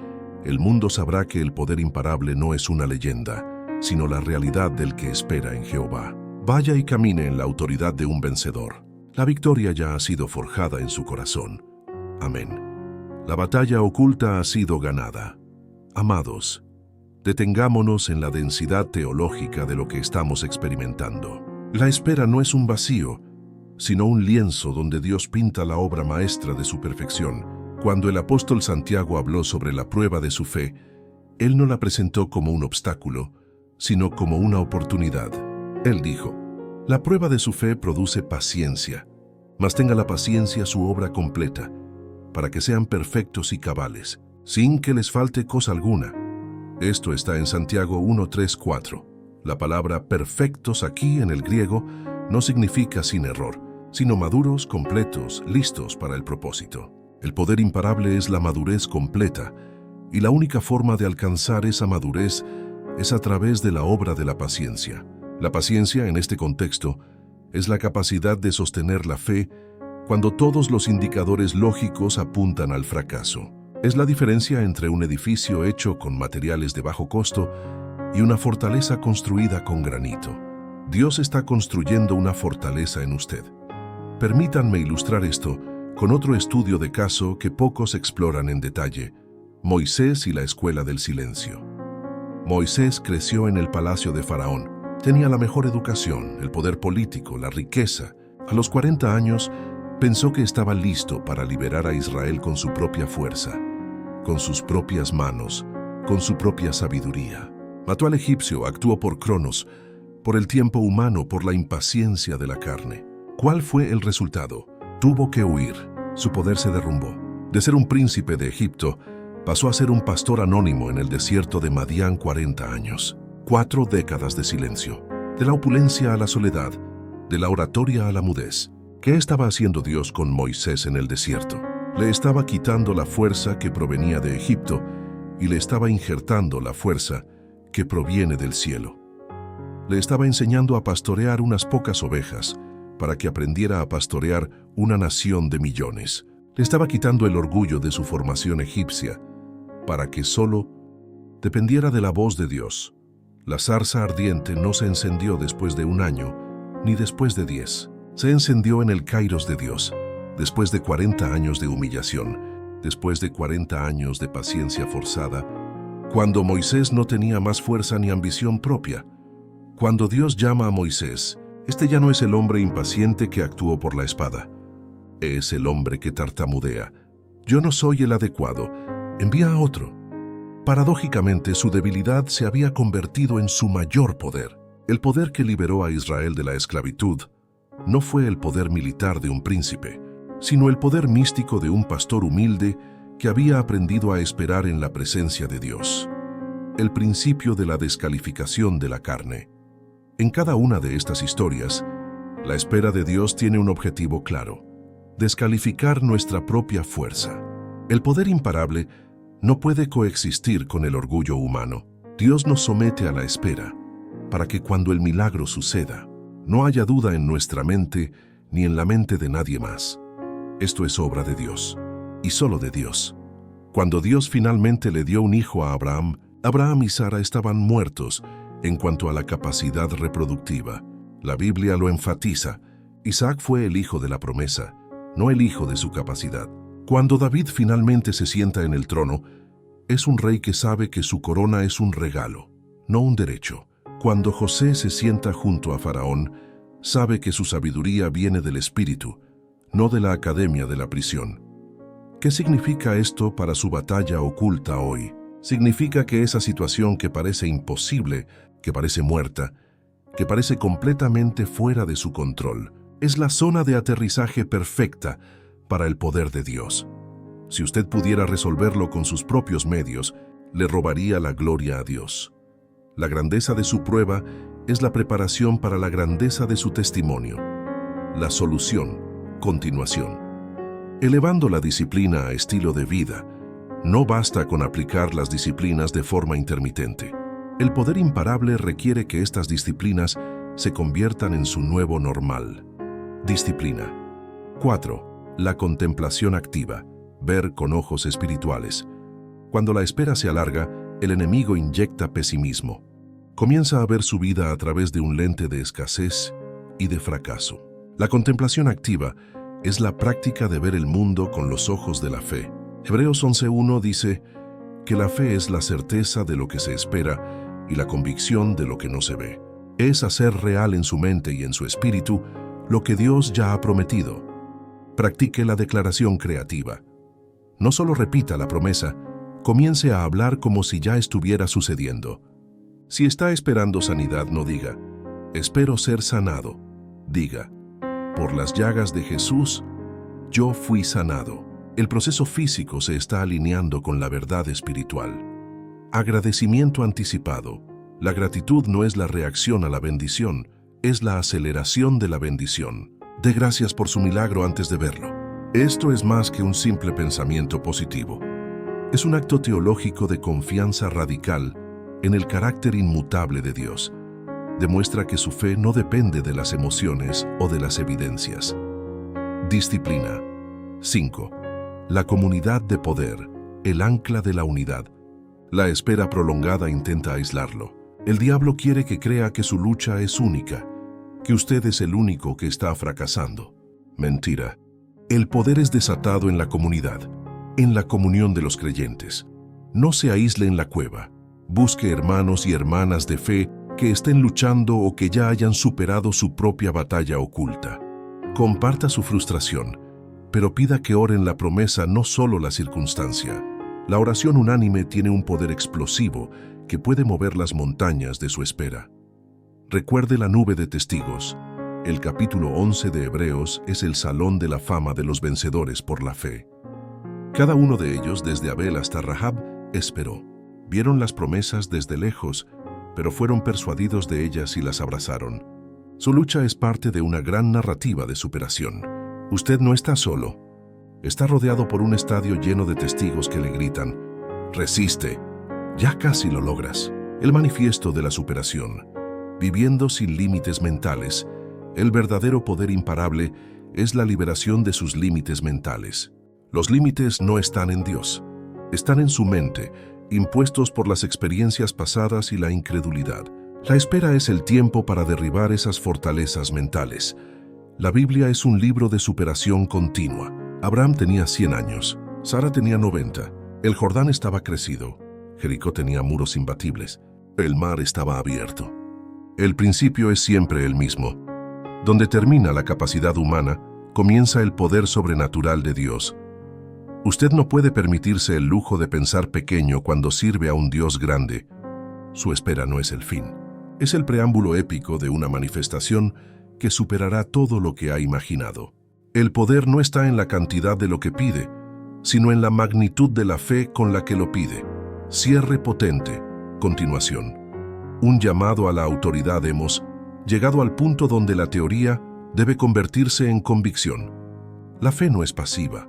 el mundo sabrá que el poder imparable no es una leyenda, sino la realidad del que espera en Jehová. Vaya y camine en la autoridad de un vencedor. La victoria ya ha sido forjada en su corazón. Amén. La batalla oculta ha sido ganada. Amados, detengámonos en la densidad teológica de lo que estamos experimentando. La espera no es un vacío, sino un lienzo donde Dios pinta la obra maestra de su perfección. Cuando el apóstol Santiago habló sobre la prueba de su fe, él no la presentó como un obstáculo, sino como una oportunidad. Él dijo: la prueba de su fe produce paciencia, mas tenga la paciencia su obra completa, para que sean perfectos y cabales, sin que les falte cosa alguna. Esto está en Santiago 1, 3, 4. La palabra perfectos aquí en el griego no significa sin error, sino maduros, completos, listos para el propósito. El poder imparable es la madurez completa, y la única forma de alcanzar esa madurez es a través de la obra de la paciencia. La paciencia, en este contexto, es la capacidad de sostener la fe cuando todos los indicadores lógicos apuntan al fracaso. Es la diferencia entre un edificio hecho con materiales de bajo costo y una fortaleza construida con granito. Dios está construyendo una fortaleza en usted. Permítanme ilustrar esto con otro estudio de caso que pocos exploran en detalle: Moisés y la escuela del silencio. Moisés creció en el palacio de Faraón. Tenía la mejor educación, el poder político, la riqueza. A los 40 años, pensó que estaba listo para liberar a Israel con su propia fuerza, con sus propias manos, con su propia sabiduría. Mató al egipcio, actuó por Cronos, por el tiempo humano, por la impaciencia de la carne. ¿Cuál fue el resultado? Tuvo que huir. Su poder se derrumbó. De ser un príncipe de Egipto, pasó a ser un pastor anónimo en el desierto de Madián 40 años. 4 décadas de silencio. De la opulencia a la soledad, de la oratoria a la mudez. ¿Qué estaba haciendo Dios con Moisés en el desierto? Le estaba quitando la fuerza que provenía de Egipto y le estaba injertando la fuerza que proviene del cielo. Le estaba enseñando a pastorear unas pocas ovejas para que aprendiera a pastorear una nación de millones. Le estaba quitando el orgullo de su formación egipcia para que solo dependiera de la voz de Dios. La zarza ardiente no se encendió después de 1 año, ni después de 10. Se encendió en el kairos de Dios, después de 40 años de humillación, después de 40 años de paciencia forzada, cuando Moisés no tenía más fuerza ni ambición propia. Cuando Dios llama a Moisés, este ya no es el hombre impaciente que actuó por la espada. Es el hombre que tartamudea: yo no soy el adecuado, envía a otro. Paradójicamente, su debilidad se había convertido en su mayor poder. El poder que liberó a Israel de la esclavitud no fue el poder militar de un príncipe, sino el poder místico de un pastor humilde que había aprendido a esperar en la presencia de Dios. El principio de la descalificación de la carne. En cada una de estas historias, la espera de Dios tiene un objetivo claro: descalificar nuestra propia fuerza. El poder imparable no puede coexistir con el orgullo humano. Dios nos somete a la espera para que cuando el milagro suceda, no haya duda en nuestra mente ni en la mente de nadie más. Esto es obra de Dios, y solo de Dios. Cuando Dios finalmente le dio un hijo a Abraham, Abraham y Sara estaban muertos en cuanto a la capacidad reproductiva. La Biblia lo enfatiza. Isaac fue el hijo de la promesa, no el hijo de su capacidad. Cuando David finalmente se sienta en el trono, es un rey que sabe que su corona es un regalo, no un derecho. Cuando José se sienta junto a Faraón, sabe que su sabiduría viene del espíritu, no de la academia de la prisión. ¿Qué significa esto para su batalla oculta hoy? Significa que esa situación que parece imposible, que parece muerta, que parece completamente fuera de su control, es la zona de aterrizaje perfecta para el poder de Dios. Si usted pudiera resolverlo con sus propios medios, le robaría la gloria a Dios. La grandeza de su prueba es la preparación para la grandeza de su testimonio. La solución, continuación. Elevando la disciplina a estilo de vida, no basta con aplicar las disciplinas de forma intermitente. El poder imparable requiere que estas disciplinas se conviertan en su nuevo normal. Disciplina. 4. La contemplación activa. Ver con ojos espirituales. Cuando la espera se alarga, el enemigo inyecta pesimismo. Comienza a ver su vida a través de un lente de escasez y de fracaso. La contemplación activa es la práctica de ver el mundo con los ojos de la fe. Hebreos 11:1 dice que la fe es la certeza de lo que se espera y la convicción de lo que no se ve. Es hacer real en su mente y en su espíritu lo que Dios ya ha prometido. Practique la declaración creativa. No solo repita la promesa, comience a hablar como si ya estuviera sucediendo. Si está esperando sanidad, no diga, espero ser sanado. Diga, por las llagas de Jesús, yo fui sanado. El proceso físico se está alineando con la verdad espiritual. Agradecimiento anticipado. La gratitud no es la reacción a la bendición, es la aceleración de la bendición. Dé gracias por su milagro antes de verlo. Esto es más que un simple pensamiento positivo. Es un acto teológico de confianza radical en el carácter inmutable de Dios. Demuestra que su fe no depende de las emociones o de las evidencias. Disciplina. 5. La comunidad de poder, el ancla de la unidad. La espera prolongada intenta aislarlo. El diablo quiere que crea que su lucha es única, que usted es el único que está fracasando. Mentira. El poder es desatado en la comunidad, en la comunión de los creyentes. No se aísle en la cueva. Busque hermanos y hermanas de fe que estén luchando o que ya hayan superado su propia batalla oculta. Comparta su frustración, pero pida que oren la promesa, no solo la circunstancia. La oración unánime tiene un poder explosivo que puede mover las montañas de su espera. Recuerde la nube de testigos. El capítulo 11 de Hebreos es el salón de la fama de los vencedores por la fe. Cada uno de ellos, desde Abel hasta Rahab, esperó. Vieron las promesas desde lejos, pero fueron persuadidos de ellas y las abrazaron. Su lucha es parte de una gran narrativa de superación. Usted no está solo. Está rodeado por un estadio lleno de testigos que le gritan, «Resiste, ya casi lo logras». El manifiesto de la superación. Viviendo sin límites mentales, el verdadero poder imparable es la liberación de sus límites mentales. Los límites no están en Dios, están en su mente, impuestos por las experiencias pasadas y la incredulidad. La espera es el tiempo para derribar esas fortalezas mentales. La Biblia es un libro de superación continua. Abraham tenía 100 años, Sara tenía 90, el Jordán estaba crecido, Jericó tenía muros imbatibles, el mar estaba abierto. El principio es siempre el mismo. Donde termina la capacidad humana, comienza el poder sobrenatural de Dios. Usted no puede permitirse el lujo de pensar pequeño cuando sirve a un Dios grande. Su espera no es el fin. Es el preámbulo épico de una manifestación que superará todo lo que ha imaginado. El poder no está en la cantidad de lo que pide, sino en la magnitud de la fe con la que lo pide. Cierre potente. Continuación. Un llamado a la autoridad. Hemos llegado al punto donde la teoría debe convertirse en convicción. La fe no es pasiva,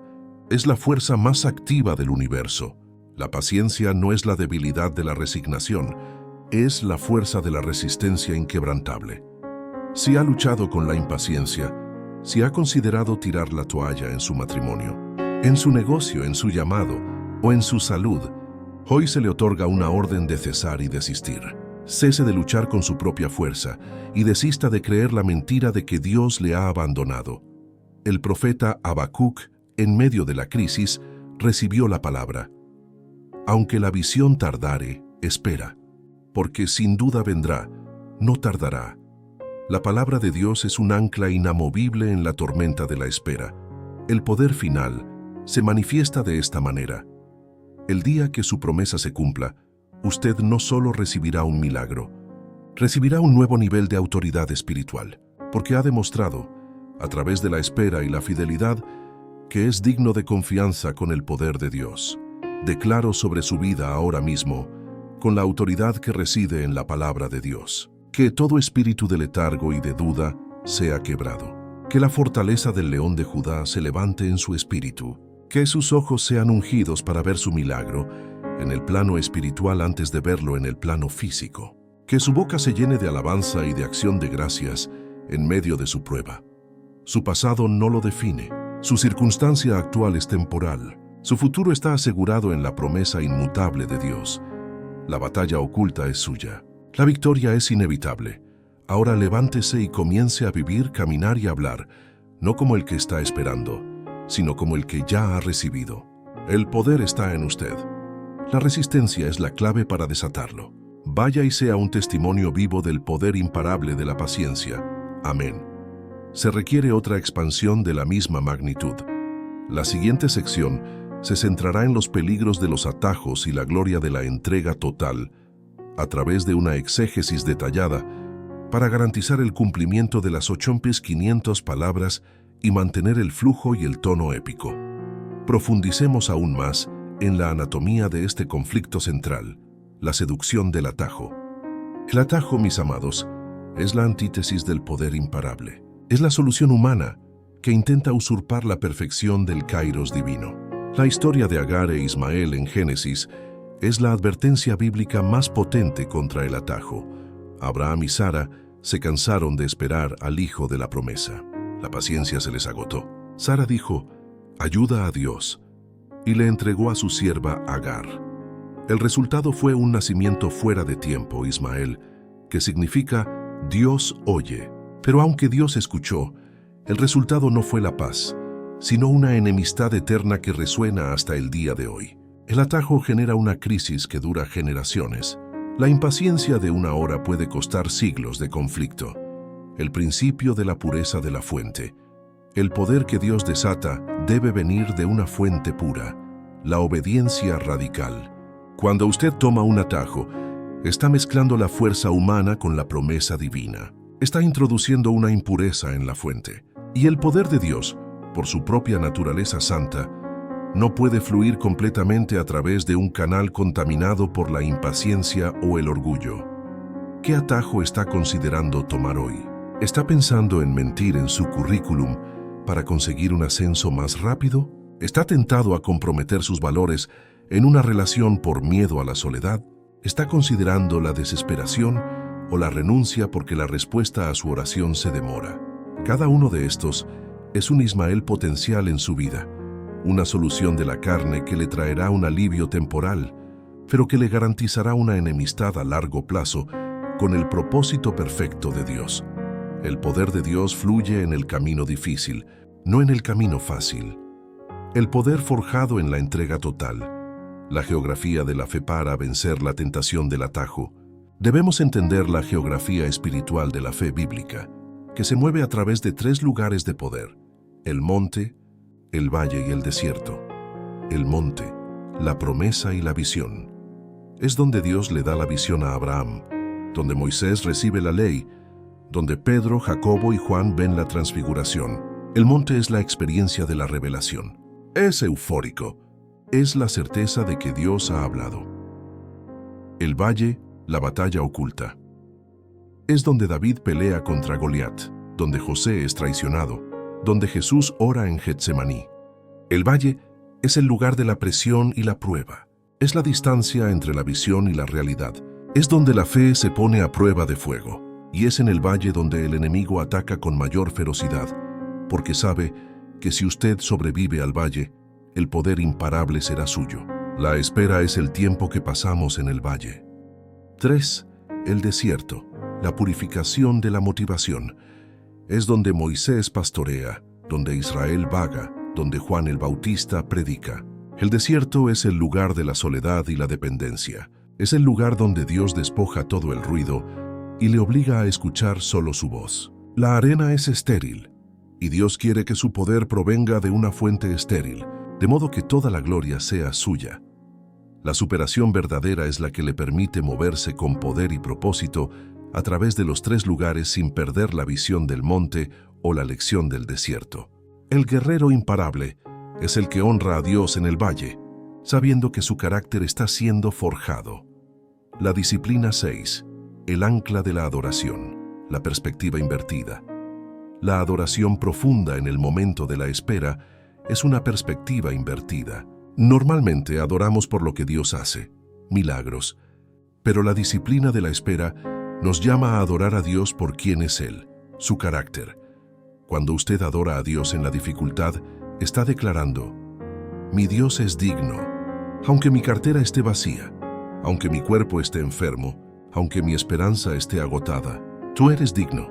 es la fuerza más activa del universo. La paciencia no es la debilidad de la resignación, es la fuerza de la resistencia inquebrantable. Si ha luchado con la impaciencia, si ha considerado tirar la toalla en su matrimonio, en su negocio, en su llamado o en su salud, hoy se le otorga una orden de cesar y desistir. Cese de luchar con su propia fuerza y desista de creer la mentira de que Dios le ha abandonado. El profeta Habacuc, en medio de la crisis, recibió la palabra: aunque la visión tardare, espera, porque sin duda vendrá, no tardará. La palabra de Dios es un ancla inamovible en la tormenta de la espera. El poder final se manifiesta de esta manera. El día que su promesa se cumpla, usted no solo recibirá un milagro, recibirá un nuevo nivel de autoridad espiritual, porque ha demostrado, a través de la espera y la fidelidad, que es digno de confianza con el poder de Dios. Declaro sobre su vida ahora mismo, con la autoridad que reside en la palabra de Dios, que todo espíritu de letargo y de duda sea quebrado, que la fortaleza del león de Judá se levante en su espíritu, que sus ojos sean ungidos para ver su milagro en el plano espiritual antes de verlo en el plano físico, que su boca se llene de alabanza y de acción de gracias en medio de su prueba. Su pasado no lo define, su circunstancia actual es temporal, su futuro está asegurado en la promesa inmutable de Dios. La batalla oculta es suya, la victoria es inevitable. Ahora levántese y comience a vivir, caminar y hablar, no como el que está esperando, sino como el que ya ha recibido. El poder está en usted. La resistencia es la clave para desatarlo. Vaya y sea un testimonio vivo del poder imparable de la paciencia. Amén. Se requiere otra expansión de la misma magnitud. La siguiente sección se centrará en los peligros de los atajos y la gloria de la entrega total, a través de una exégesis detallada, para garantizar el cumplimiento de las 8.500 palabras y mantener el flujo y el tono épico. Profundicemos aún más en la anatomía de este conflicto central, la seducción del atajo. El atajo, mis amados, es la antítesis del poder imparable. Es la solución humana que intenta usurpar la perfección del kairos divino. La historia de Agar e Ismael en Génesis es la advertencia bíblica más potente contra el atajo. Abraham y Sara se cansaron de esperar al hijo de la promesa. La paciencia se les agotó. Sara dijo: ayuda a Dios, y le entregó a su sierva Agar. El resultado fue un nacimiento fuera de tiempo, Ismael, que significa Dios oye. Pero aunque Dios escuchó, el resultado no fue la paz, sino una enemistad eterna que resuena hasta el día de hoy. El atajo genera una crisis que dura generaciones. La impaciencia de una hora puede costar siglos de conflicto. El principio de la pureza de la fuente. El poder que Dios desata debe venir de una fuente pura, la obediencia radical. Cuando usted toma un atajo, está mezclando la fuerza humana con la promesa divina. Está introduciendo una impureza en la fuente. Y el poder de Dios, por su propia naturaleza santa, no puede fluir completamente a través de un canal contaminado por la impaciencia o el orgullo. ¿Qué atajo está considerando tomar hoy? ¿Está pensando en mentir en su currículum para conseguir un ascenso más rápido? ¿Está tentado a comprometer sus valores en una relación por miedo a la soledad? ¿Está considerando la desesperación o la renuncia porque la respuesta a su oración se demora? Cada uno de estos es un Ismael potencial en su vida, una solución de la carne que le traerá un alivio temporal, pero que le garantizará una enemistad a largo plazo con el propósito perfecto de Dios. El poder de Dios fluye en el camino difícil, no en el camino fácil. El poder forjado en la entrega total, la geografía de la fe para vencer la tentación del atajo. Debemos entender la geografía espiritual de la fe bíblica, que se mueve a través de 3 lugares de poder: el monte, el valle y el desierto. El monte, la promesa y la visión. Es donde Dios le da la visión a Abraham, donde Moisés recibe la ley, donde Pedro, Jacobo y Juan ven la transfiguración. El monte es la experiencia de la revelación. Es eufórico. Es la certeza de que Dios ha hablado. El valle, la batalla oculta. Es donde David pelea contra Goliat, donde José es traicionado, donde Jesús ora en Getsemaní. El valle es el lugar de la presión y la prueba. Es la distancia entre la visión y la realidad. Es donde la fe se pone a prueba de fuego, y es en el valle donde el enemigo ataca con mayor ferocidad, porque sabe que si usted sobrevive al valle, el poder imparable será suyo. La espera es el tiempo que pasamos en el valle. 3. El desierto, la purificación de la motivación. Es donde Moisés pastorea, donde Israel vaga, donde Juan el Bautista predica. El desierto es el lugar de la soledad y la dependencia. Es el lugar donde Dios despoja todo el ruido y le obliga a escuchar solo su voz. La arena es estéril, y Dios quiere que su poder provenga de una fuente estéril, de modo que toda la gloria sea suya. La superación verdadera es la que le permite moverse con poder y propósito a través de los 3 lugares sin perder la visión del monte o la lección del desierto. El guerrero imparable es el que honra a Dios en el valle, sabiendo que su carácter está siendo forjado. La disciplina 6, el ancla de la adoración, la perspectiva invertida. La adoración profunda en el momento de la espera es una perspectiva invertida. Normalmente adoramos por lo que Dios hace, milagros, pero la disciplina de la espera nos llama a adorar a Dios por quién es Él, su carácter. Cuando usted adora a Dios en la dificultad, está declarando: mi Dios es digno, aunque mi cartera esté vacía, aunque mi cuerpo esté enfermo, aunque mi esperanza esté agotada, tú eres digno.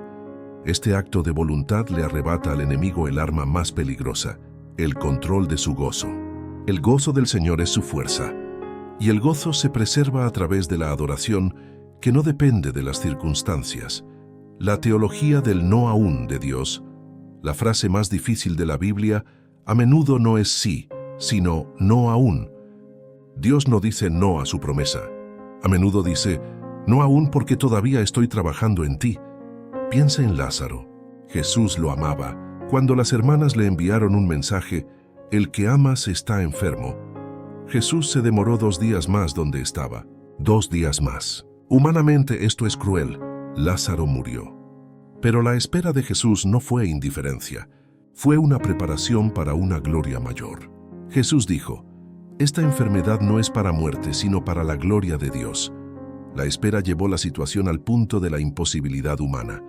Este acto de voluntad le arrebata al enemigo el arma más peligrosa, el control de su gozo. El gozo del Señor es su fuerza, y el gozo se preserva a través de la adoración que no depende de las circunstancias. La teología del no aún de Dios, la frase más difícil de la Biblia, a menudo no es sí, sino no aún. Dios no dice no a su promesa. A menudo dice, no aún porque todavía estoy trabajando en ti. Piensa en Lázaro. Jesús lo amaba. Cuando las hermanas le enviaron un mensaje, el que amas está enfermo, Jesús se demoró 2 días más donde estaba. 2 días más. Humanamente esto es cruel. Lázaro murió. Pero la espera de Jesús no fue indiferencia. Fue una preparación para una gloria mayor. Jesús dijo, esta enfermedad no es para muerte, sino para la gloria de Dios. La espera llevó la situación al punto de la imposibilidad humana.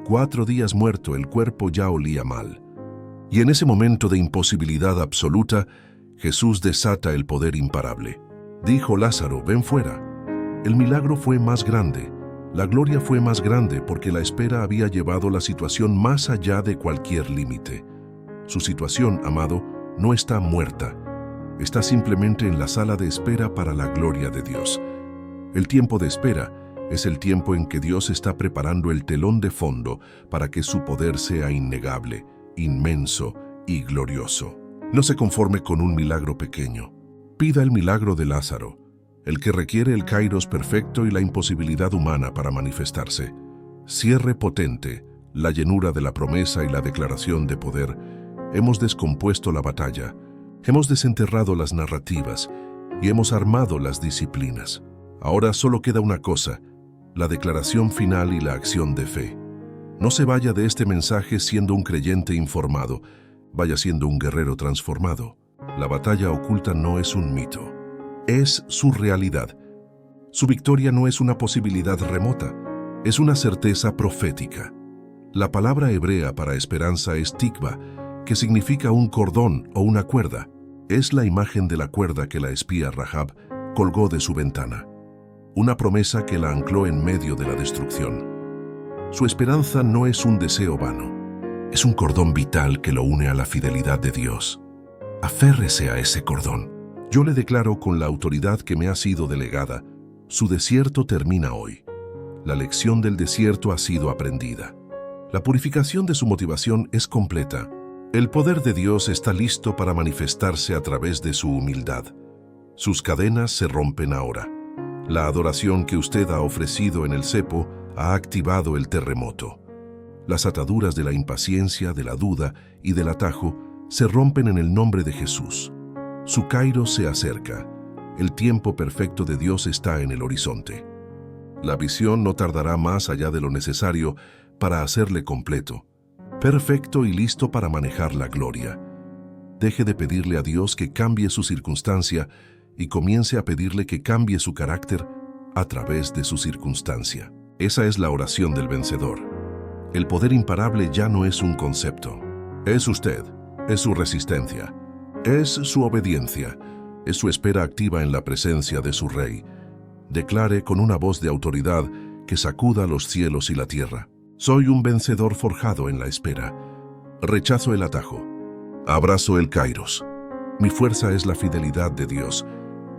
4 días muerto, el cuerpo ya olía mal. Y en ese momento de imposibilidad absoluta, Jesús desata el poder imparable. Dijo Lázaro, ven fuera. El milagro fue más grande. La gloria fue más grande porque la espera había llevado la situación más allá de cualquier límite. Su situación, amado, no está muerta. Está simplemente en la sala de espera para la gloria de Dios. El tiempo de espera es el tiempo en que Dios está preparando el telón de fondo para que su poder sea innegable, inmenso y glorioso. No se conforme con un milagro pequeño. Pida el milagro de Lázaro, el que requiere el kairos perfecto y la imposibilidad humana para manifestarse. Cierre potente, la llenura de la promesa y la declaración de poder. Hemos descompuesto la batalla, hemos desenterrado las narrativas y hemos armado las disciplinas. Ahora solo queda una cosa, la declaración final y la acción de fe. No se vaya de este mensaje siendo un creyente informado, vaya siendo un guerrero transformado. La batalla oculta no es un mito, es su realidad. Su victoria no es una posibilidad remota, es una certeza profética. La palabra hebrea para esperanza es tikva, que significa un cordón o una cuerda. Es la imagen de la cuerda que la espía Rahab colgó de su ventana. Una promesa que la ancló en medio de la destrucción. Su esperanza no es un deseo vano, es un cordón vital que lo une a la fidelidad de Dios. Aférrese a ese cordón. Yo le declaro con la autoridad que me ha sido delegada, su desierto termina hoy. La lección del desierto ha sido aprendida. La purificación de su motivación es completa. El poder de Dios está listo para manifestarse a través de su humildad. Sus cadenas se rompen ahora. La adoración que usted ha ofrecido en el cepo ha activado el terremoto. Las ataduras de la impaciencia, de la duda y del atajo se rompen en el nombre de Jesús. Su kairos se acerca. El tiempo perfecto de Dios está en el horizonte. La visión no tardará más allá de lo necesario para hacerle completo, perfecto y listo para manejar la gloria. Deje de pedirle a Dios que cambie su circunstancia y comience a pedirle que cambie su carácter a través de su circunstancia. Esa es la oración del vencedor. El poder imparable ya no es un concepto. Es usted, es su resistencia, es su obediencia, es su espera activa en la presencia de su Rey. Declare con una voz de autoridad que sacuda los cielos y la tierra. Soy un vencedor forjado en la espera. Rechazo el atajo. Abrazo el Kairos. Mi fuerza es la fidelidad de Dios.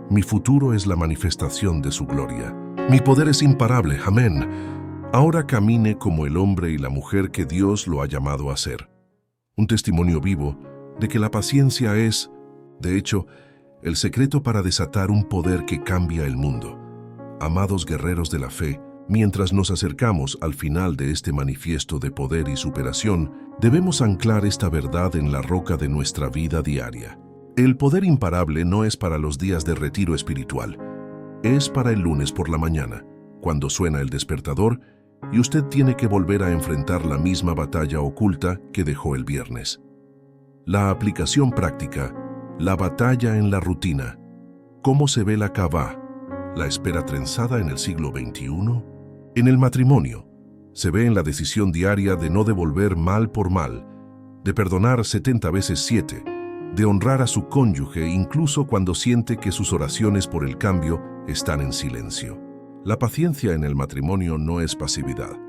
Mi futuro es la manifestación de su gloria. Mi poder es imparable. Amén. Ahora camine como el hombre y la mujer que Dios lo ha llamado a ser. Un testimonio vivo de que la paciencia es, de hecho, el secreto para desatar un poder que cambia el mundo. Amados guerreros de la fe, mientras nos acercamos al final de este manifiesto de poder y superación, debemos anclar esta verdad en la roca de nuestra vida diaria. El poder imparable no es para los días de retiro espiritual. Es para el lunes por la mañana, cuando suena el despertador y usted tiene que volver a enfrentar la misma batalla oculta que dejó el viernes. La aplicación práctica, la batalla en la rutina. ¿Cómo se ve la Kavá, la espera trenzada en el siglo XXI? En el matrimonio, se ve en la decisión diaria de no devolver mal por mal, de perdonar 70 veces 7, de honrar a su cónyuge incluso cuando siente que sus oraciones por el cambio están en silencio. La paciencia en el matrimonio no es pasividad.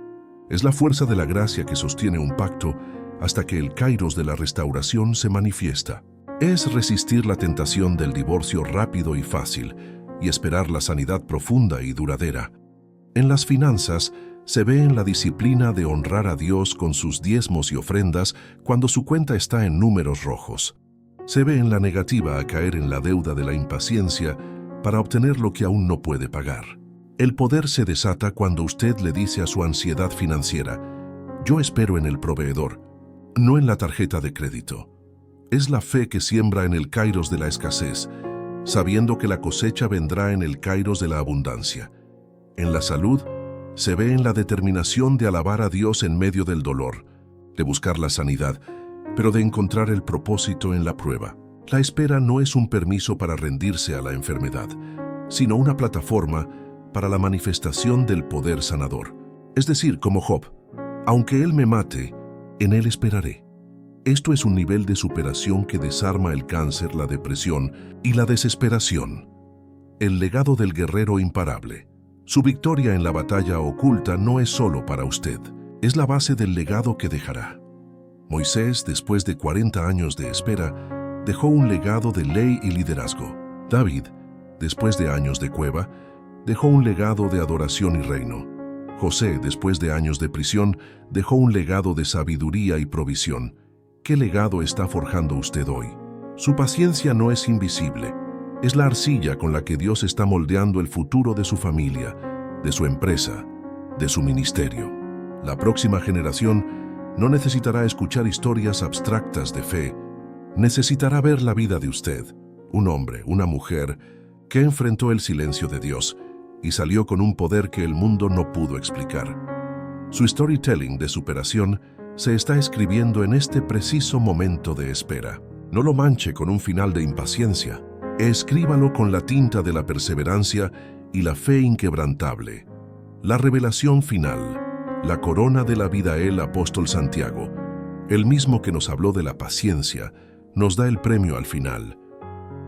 Es la fuerza de la gracia que sostiene un pacto hasta que el kairos de la restauración se manifiesta. Es resistir la tentación del divorcio rápido y fácil y esperar la sanidad profunda y duradera. En las finanzas, se ve en la disciplina de honrar a Dios con sus diezmos y ofrendas cuando su cuenta está en números rojos. Se ve en la negativa a caer en la deuda de la impaciencia para obtener lo que aún no puede pagar. El poder se desata cuando usted le dice a su ansiedad financiera: yo espero en el proveedor, no en la tarjeta de crédito. Es la fe que siembra en el kairos de la escasez, sabiendo que la cosecha vendrá en el kairos de la abundancia. En la salud, se ve en la determinación de alabar a Dios en medio del dolor, de buscar la sanidad, pero de encontrar el propósito en la prueba. La espera no es un permiso para rendirse a la enfermedad, sino una plataforma para la manifestación del poder sanador. Es decir, como Job, aunque él me mate, en él esperaré. Esto es un nivel de superación que desarma el cáncer, la depresión y la desesperación. El legado del guerrero imparable. Su victoria en la batalla oculta no es solo para usted, es la base del legado que dejará. Moisés, después de 40 años de espera, dejó un legado de ley y liderazgo. David, después de años de cueva, dejó un legado de adoración y reino. José, después de años de prisión, dejó un legado de sabiduría y provisión. ¿Qué legado está forjando usted hoy? Su paciencia no es invisible. Es la arcilla con la que Dios está moldeando el futuro de su familia, de su empresa, de su ministerio. La próxima generación no necesitará escuchar historias abstractas de fe. Necesitará ver la vida de usted, un hombre, una mujer, que enfrentó el silencio de Dios y salió con un poder que el mundo no pudo explicar. Su storytelling de superación se está escribiendo en este preciso momento de espera. No lo manche con un final de impaciencia. Escríbalo con la tinta de la perseverancia y la fe inquebrantable. La revelación final, la corona de la vida. El apóstol Santiago, el mismo que nos habló de la paciencia, nos da el premio al final.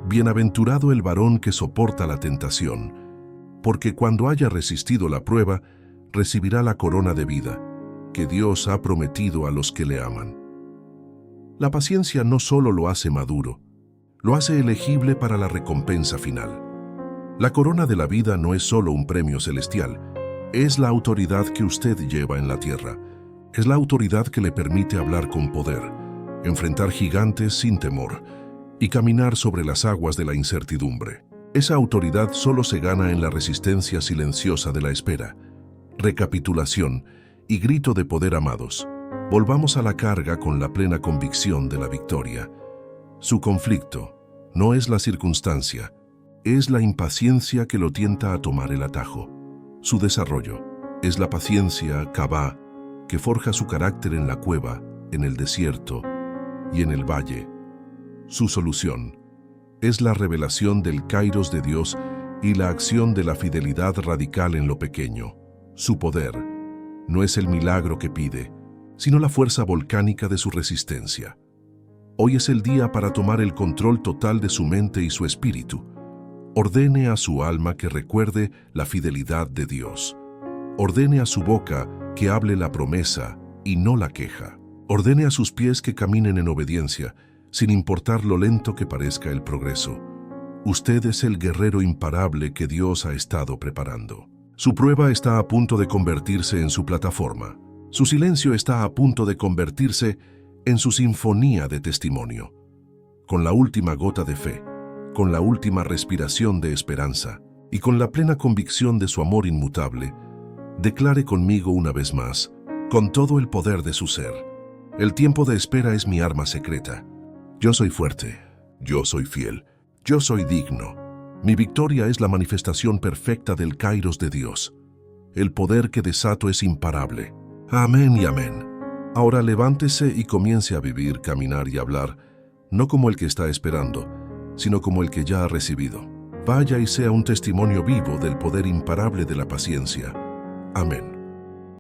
Bienaventurado el varón que soporta la tentación, porque cuando haya resistido la prueba, recibirá la corona de vida que Dios ha prometido a los que le aman. La paciencia no solo lo hace maduro, lo hace elegible para la recompensa final. La corona de la vida no es solo un premio celestial, es la autoridad que usted lleva en la tierra. Es la autoridad que le permite hablar con poder, enfrentar gigantes sin temor y caminar sobre las aguas de la incertidumbre. Esa autoridad solo se gana en la resistencia silenciosa de la espera. Recapitulación y grito de poder, amados. Volvamos a la carga con la plena convicción de la victoria. Su conflicto no es la circunstancia, es la impaciencia que lo tienta a tomar el atajo. Su desarrollo es la paciencia, Kavá, que forja su carácter en la cueva, en el desierto y en el valle. Su solución es la revelación del kairos de Dios y la acción de la fidelidad radical en lo pequeño. Su poder no es el milagro que pide, sino la fuerza volcánica de su resistencia. Hoy es el día para tomar el control total de su mente y su espíritu. Ordene a su alma que recuerde la fidelidad de Dios. Ordene a su boca que hable la promesa y no la queja. Ordene a sus pies que caminen en obediencia, sin importar lo lento que parezca el progreso. Usted es el guerrero imparable que Dios ha estado preparando. Su prueba está a punto de convertirse en su plataforma. Su silencio está a punto de convertirse en su sinfonía de testimonio. Con la última gota de fe, con la última respiración de esperanza y con la plena convicción de su amor inmutable, declare conmigo una vez más, con todo el poder de su ser: el tiempo de espera es mi arma secreta. Yo soy fuerte, yo soy fiel, yo soy digno. Mi victoria es la manifestación perfecta del Kairos de Dios. El poder que desato es imparable. Amén y amén. Ahora levántese y comience a vivir, caminar y hablar, no como el que está esperando, sino como el que ya ha recibido. Vaya y sea un testimonio vivo del poder imparable de la paciencia. Amén.